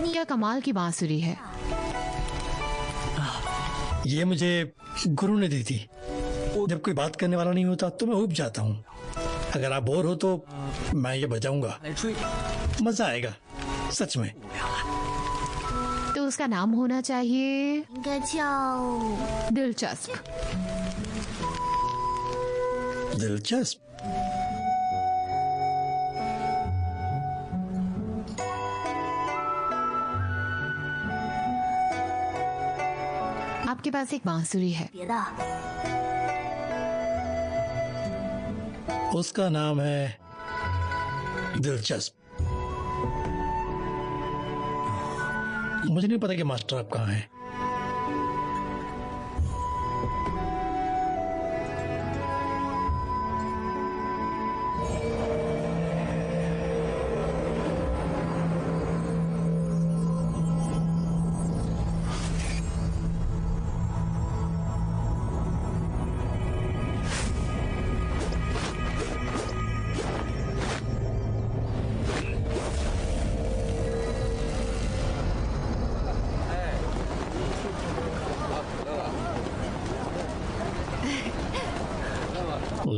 क्या कमाल की बांसुरी है। ये मुझे गुरु ने दी थी। जब कोई बात करने वाला नहीं होता तो मैं ऊब जाता हूँ। अगर आप बोर हो तो मैं ये बजाऊंगा, मजा आएगा सच में। तो उसका नाम होना चाहिए दिलचस्प। दिलचस्प? आपके पास एक बांसुरी है। उसका नाम है दिलचस्प। मुझे नहीं पता कि मास्टर आप कहाँ हैं।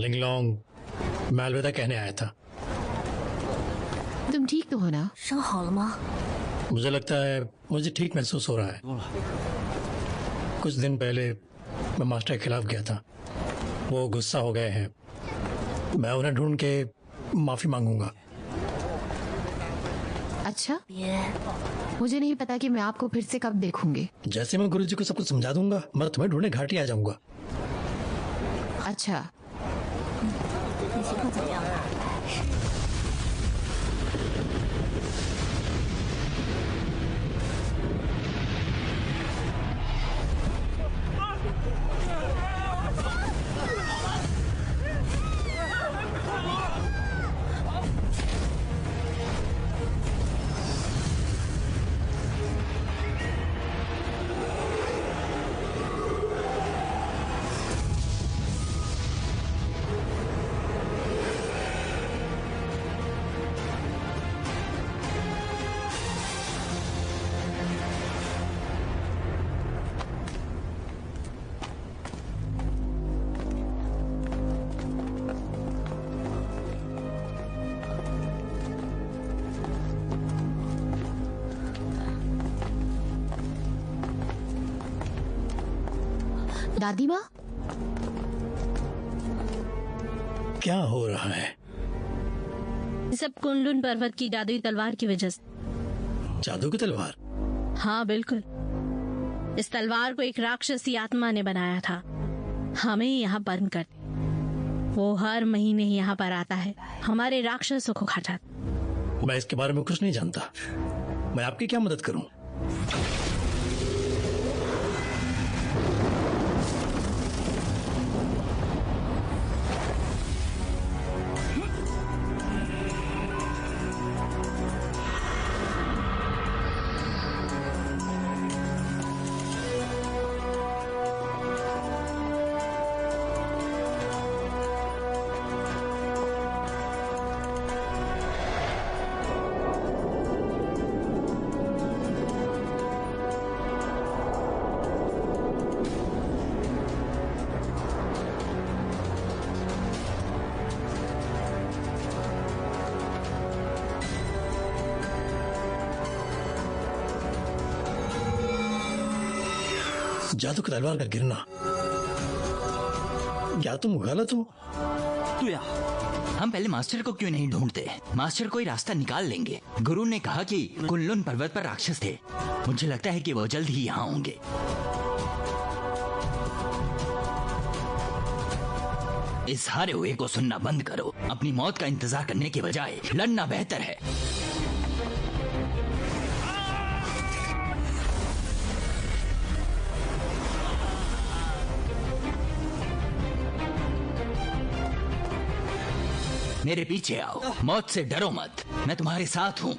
लिंगलोंग मैं अलविदा कहने आया था। तुम ठीक तो हो ना? मुझे लगता है मुझे ठीक महसूस हो रहा है। कुछ दिन पहले मैं मास्टर के खिलाफ गया था, वो गुस्सा हो गए हैं। मैं उन्हें ढूंढ के माफी मांगूंगा। अच्छा, मुझे नहीं पता कि मैं आपको फिर से कब देखूंगी। जैसे मैं गुरुजी को सब कुछ समझा दूंगा, मैं तुम्हें ढूंढने घाटी आ जाऊंगा। अच्छा, दादी माँ, क्या हो रहा है? सब कुनलुन पर्वत की जादुई तलवार की वजह से। जादू की तलवार? हाँ बिल्कुल, इस तलवार को एक राक्षसी आत्मा ने बनाया था, हमें यहाँ बंद कर। वो हर महीने यहाँ पर आता है, हमारे राक्षसों को खा जाता। मैं इसके बारे में कुछ नहीं जानता, मैं आपकी क्या मदद करूं? जादू की तलवार का गिरना, क्या तुम गलत हो? हम पहले मास्टर को क्यों नहीं ढूंढते? मास्टर कोई रास्ता निकाल लेंगे। गुरु ने कहा कि कुनलुन पर्वत पर राक्षस थे, मुझे लगता है कि वो जल्द ही यहाँ होंगे। इस हारे हुए को सुनना बंद करो। अपनी मौत का इंतजार करने के बजाय लड़ना बेहतर है। मेरे पीछे आओ, मौत से डरो मत, मैं तुम्हारे साथ हूँ।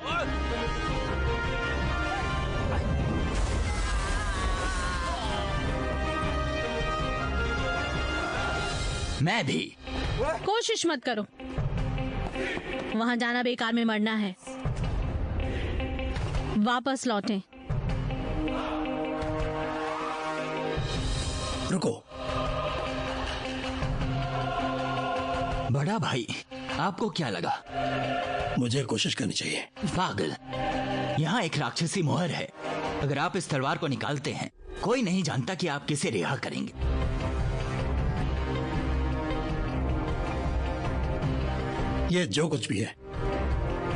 मैं भी। कोशिश मत करो, वहां जाना बेकार में मरना है। वापस लौटें। रुको। बड़ा भाई, आपको क्या लगा? मुझे कोशिश करनी चाहिए। पागल, यहाँ एक राक्षसी मोहर है। अगर आप इस तलवार को निकालते हैं, कोई नहीं जानता कि आप किसे रिहा करेंगे। ये जो कुछ भी है,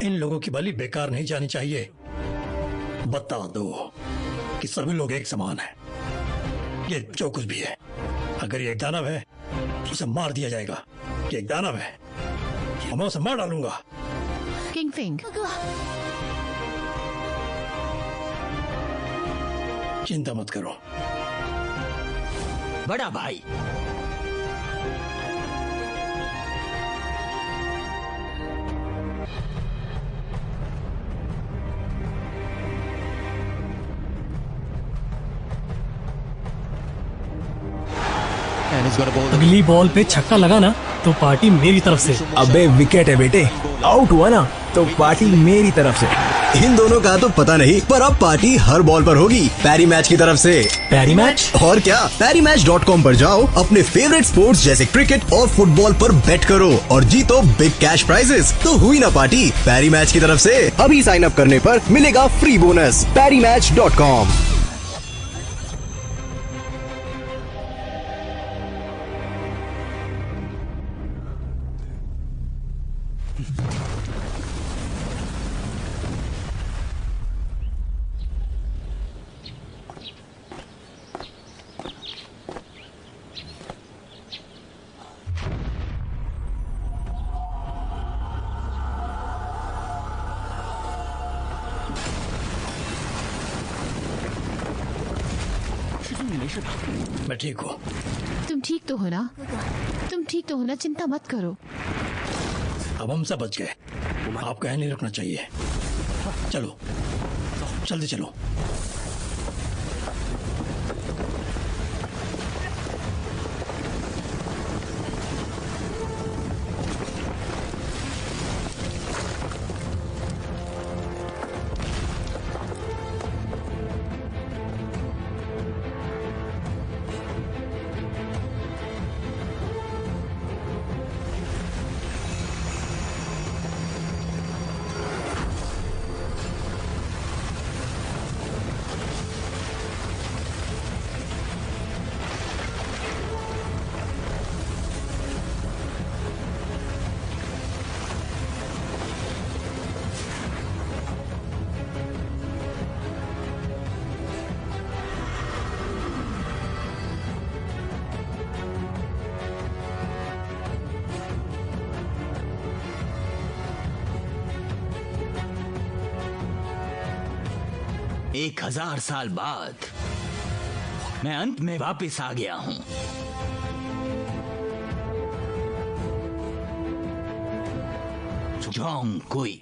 इन लोगों की बलि बेकार नहीं जानी चाहिए। बता दो कि सभी लोग एक समान हैं। ये जो कुछ भी है, अगर ये एक दानव है, उसे मार दिया जाएगा। ये एक दानव है और मैं उसे मार डालूंगा। किंग फिंग, चिंता मत करो बड़ा भाई। अगली बॉल पे छक्का लगा ना तो पार्टी मेरी तरफ से। अबे विकेट है बेटे, आउट हुआ ना तो पार्टी मेरी तरफ से। इन दोनों का तो पता नहीं, पर अब पार्टी हर बॉल पर होगी पैरी मैच की तरफ से। पैरी मैच? और क्या, PariMatch.com पर जाओ, अपने फेवरेट स्पोर्ट्स जैसे क्रिकेट और फुटबॉल पर बेट करो और जीतो बिग कैश प्राइजेस। तो हुई ना पार्टी पैरी मैच की तरफ से। अभी साइन अप करने पर मिलेगा फ्री बोनस। PariMatch.com। मैं ठीक हूँ। तुम ठीक तो हो ना? तुम ठीक तो हो ना? चिंता मत करो। अब हम सब बच गए। आपका यह नहीं रखना चाहिए। चलो जल्दी चलो। एक 1000 साल बाद मैं अंत में वापस आ गया हूं। जोंग कुई।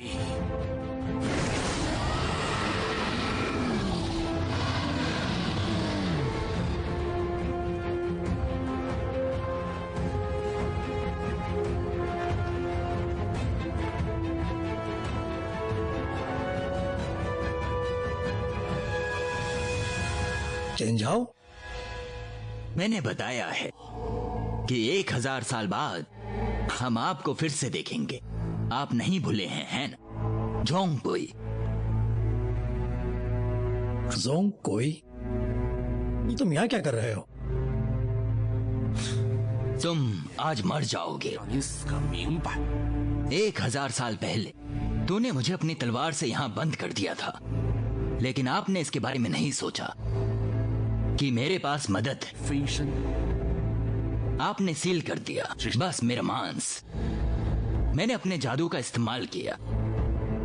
चेंज आओ। मैंने बताया है कि 1000 साल बाद हम आपको फिर से देखेंगे। आप नहीं भूले हैं, है ना? जोंग कुई। जोंग कुई? तुम यहाँ क्या कर रहे हो? तुम आज मर जाओगे। 1000 साल पहले तूने मुझे अपनी तलवार से यहाँ बंद कर दिया था, लेकिन आपने इसके बारे में नहीं सोचा कि मेरे पास मदद है। आपने सील कर दिया बस मेरा मांस। मैंने अपने जादू का इस्तेमाल किया,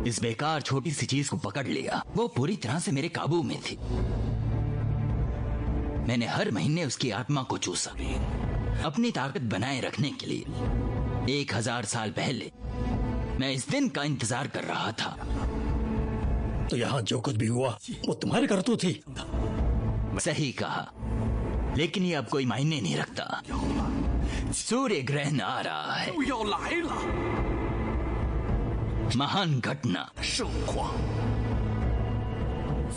इस बेकार छोटी सी चीज को पकड़ लिया। वो पूरी तरह से मेरे काबू में थी। मैंने हर महीने उसकी आत्मा को चूसा अपनी ताकत बनाए रखने के लिए। 1000 साल पहले मैं इस दिन का इंतजार कर रहा था। तो यहाँ जो कुछ भी हुआ वो तुम्हारी करतूत थी। सही कहा, लेकिन ये अब कोई मायने नहीं रखता। सूर्य ग्रहण आ रहा है। महान घटना।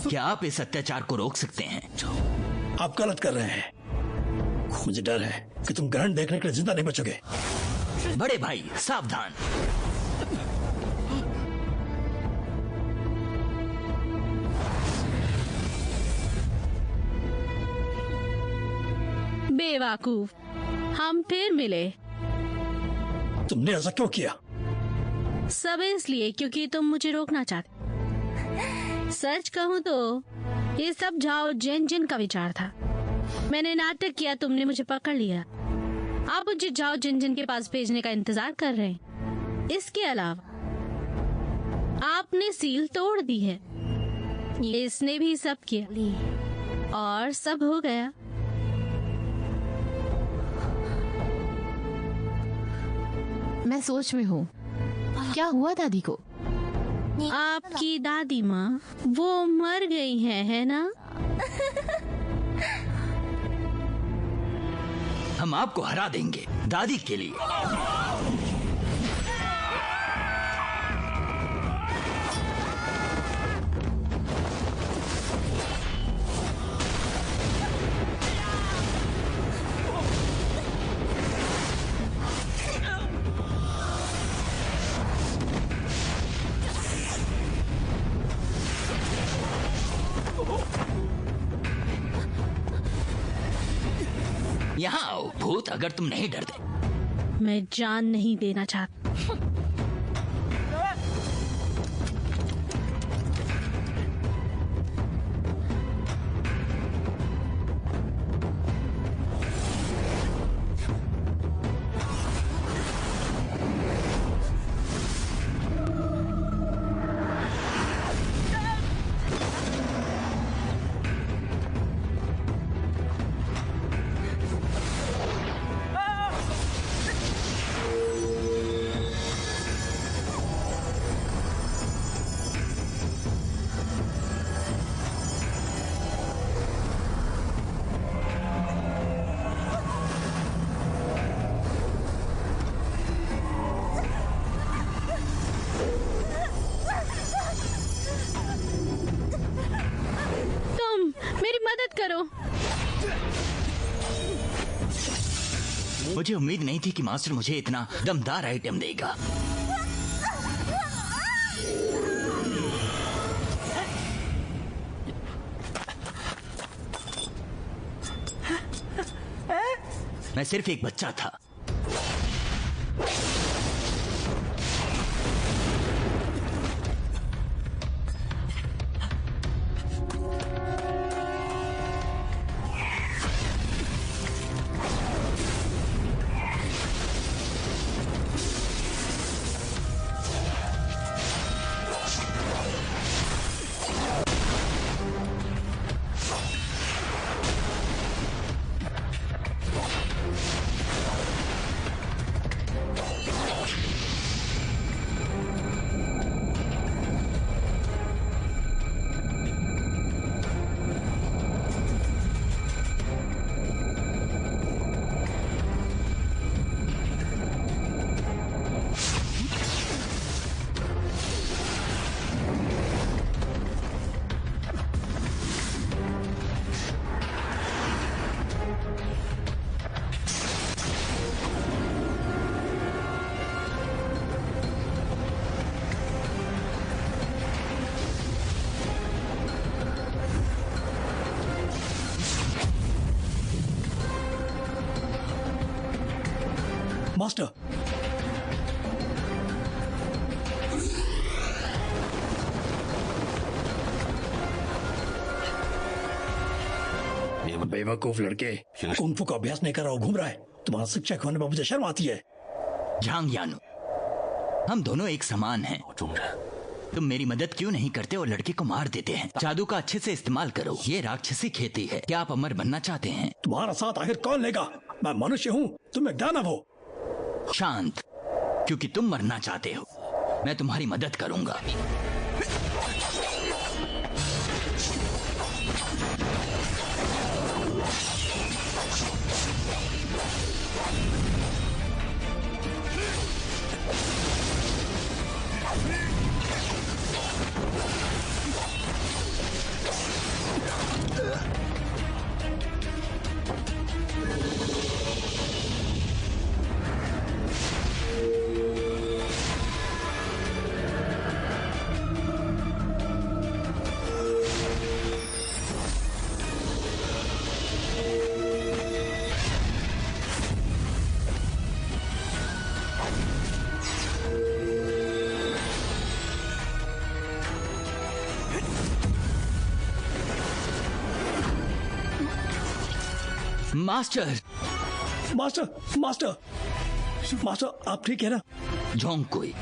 क्या आप इस अत्याचार को रोक सकते हैं? आप गलत कर रहे हैं। मुझे डर है कि तुम ग्रहण देखने के लिए जिंदा नहीं बचोगे। बड़े भाई सावधान। बेवकूफ, हम फिर मिले। तुमने ऐसा क्यों किया? सब इसलिए क्योंकि तुम मुझे रोकना चाहते। सच कहूँ तो ये सब झाओ जिन का विचार था। मैंने नाटक किया, तुमने मुझे पकड़ लिया। आप मुझे झाओ जिन के पास भेजने का इंतजार कर रहे हैं। इसके अलावा आपने सील तोड़ दी है। इसने भी सब किया और सब हो गया। मैं सोच में हूँ, क्या हुआ दादी को? आपकी दादी माँ वो मर गई है ना? हम आपको हरा देंगे दादी के लिए। भूत, अगर तुम नहीं डरते। मैं जान नहीं देना चाहता। मुझे उम्मीद नहीं थी कि मास्टर मुझे इतना दमदार आइटम देगा। मैं सिर्फ एक बच्चा था। मास्टर, बेवकूफ लड़के, कुंफू का अभ्यास नहीं कर रहा हो, घूम रहा है। तुम्हारा शिक्षक होने पर मुझे शर्म आती है। झांग यानु, हम दोनों एक समान हैं। तुम मेरी मदद क्यों नहीं करते और लड़के को मार देते हैं? जादू का अच्छे से इस्तेमाल करो। ये राक्षसी खेती है। क्या आप अमर बनना चाहते हैं? तुम्हारा साथ आखिर कौन लेगा? मैं मनुष्य हूँ, तुम एक दानव हो। शांत, क्योंकि तुम मरना चाहते हो, मैं तुम्हारी मदद करूंगा। मास्टर, मास्टर, मास्टर, मास्टर, आप ठीक है ना? झोंकुई,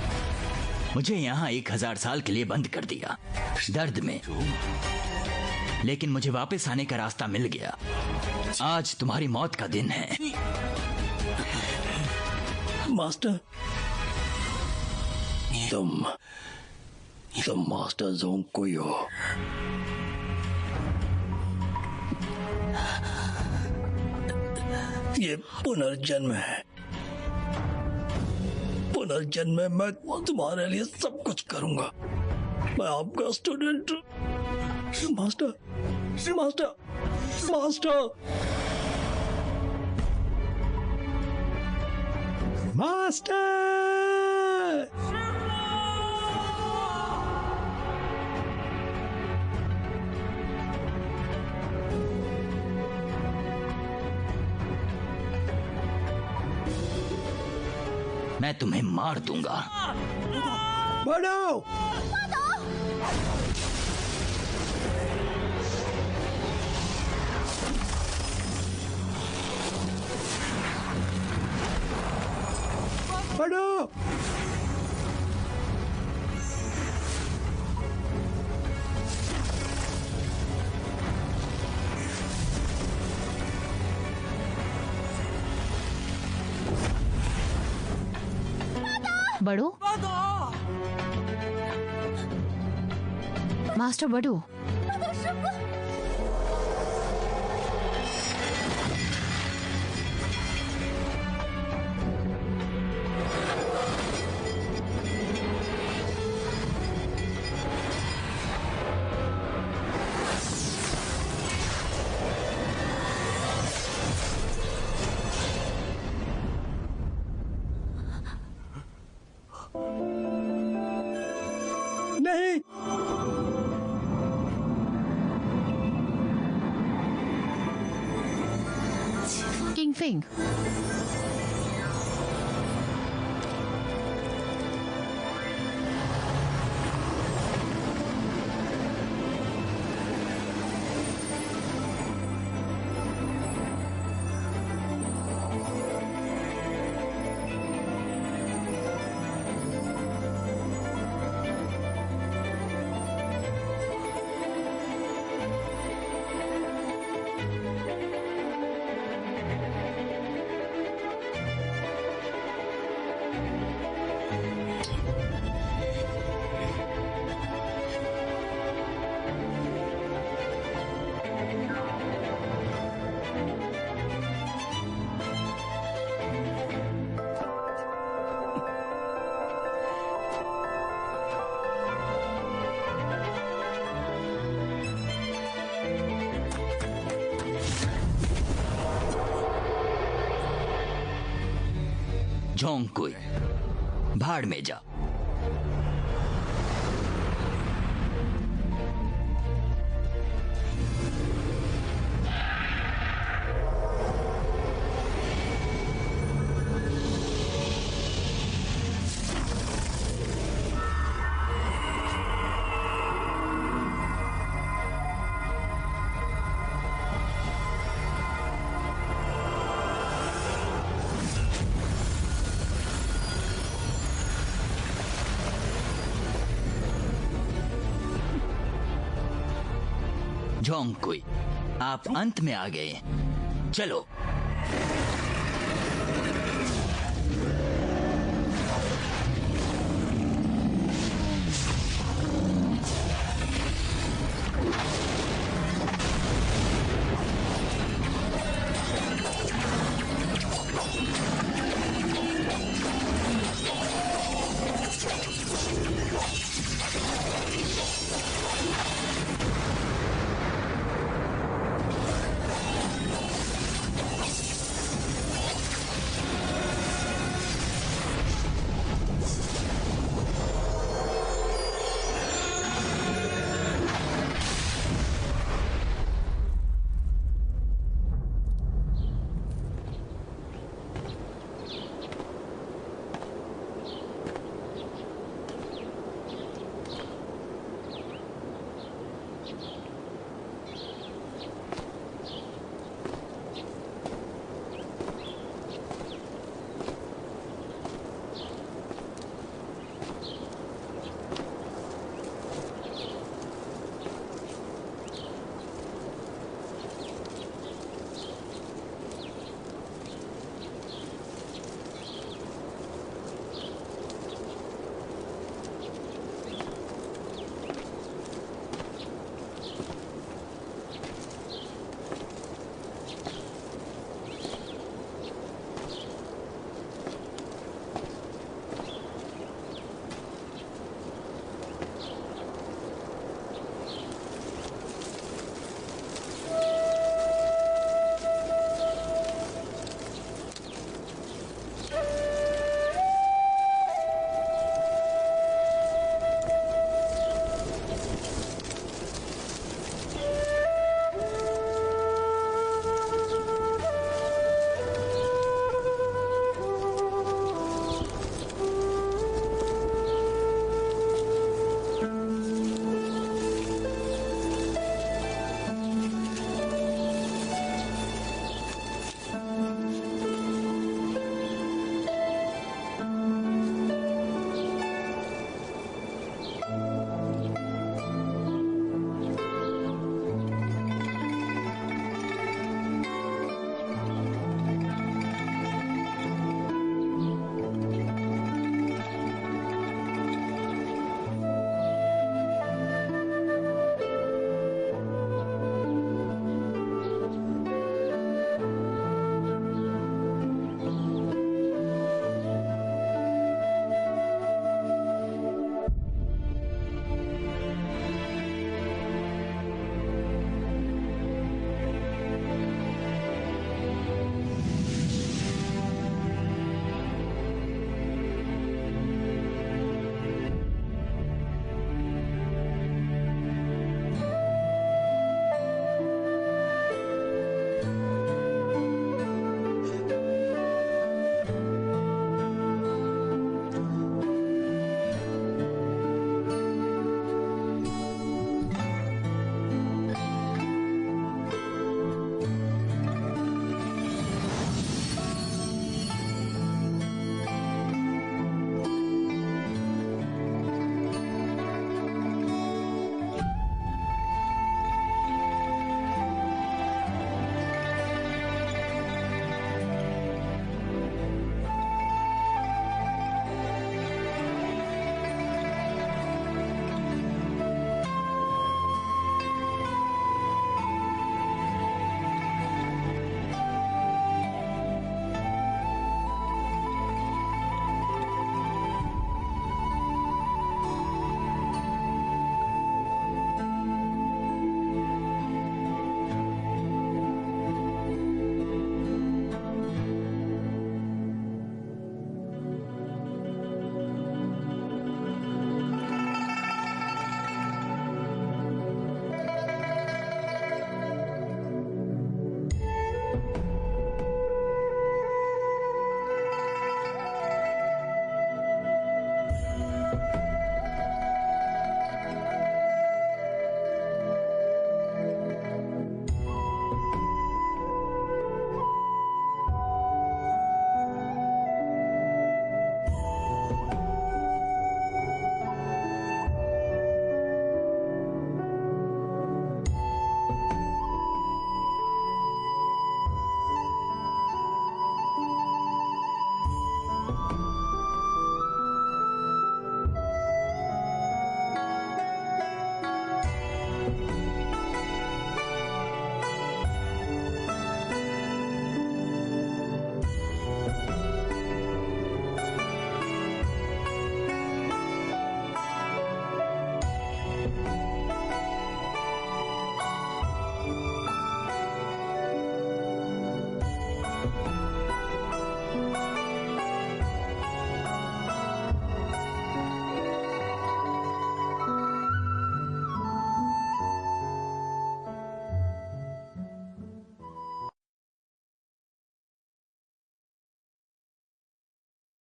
मुझे यहाँ 1000 साल के लिए बंद कर दिया, दर्द में, लेकिन मुझे वापस आने का रास्ता मिल गया। आज तुम्हारी मौत का दिन है। मास्टर, तुम मास्टर झोंकुई हो। ये पुनर्जन्म है। पुनर्जन्म में मैं तुम्हारे लिए सब कुछ करूंगा। मैं आपका student. Master, master, master, master. मैं तुम्हें मार दूंगा। बड़ो! बड़ो! बड़ो? मास्टर बड़ो? नहीं! किंग फिंग, झोंकुई, भाड़ में जा। झोंकुई, आप अंत में आ गए। चलो।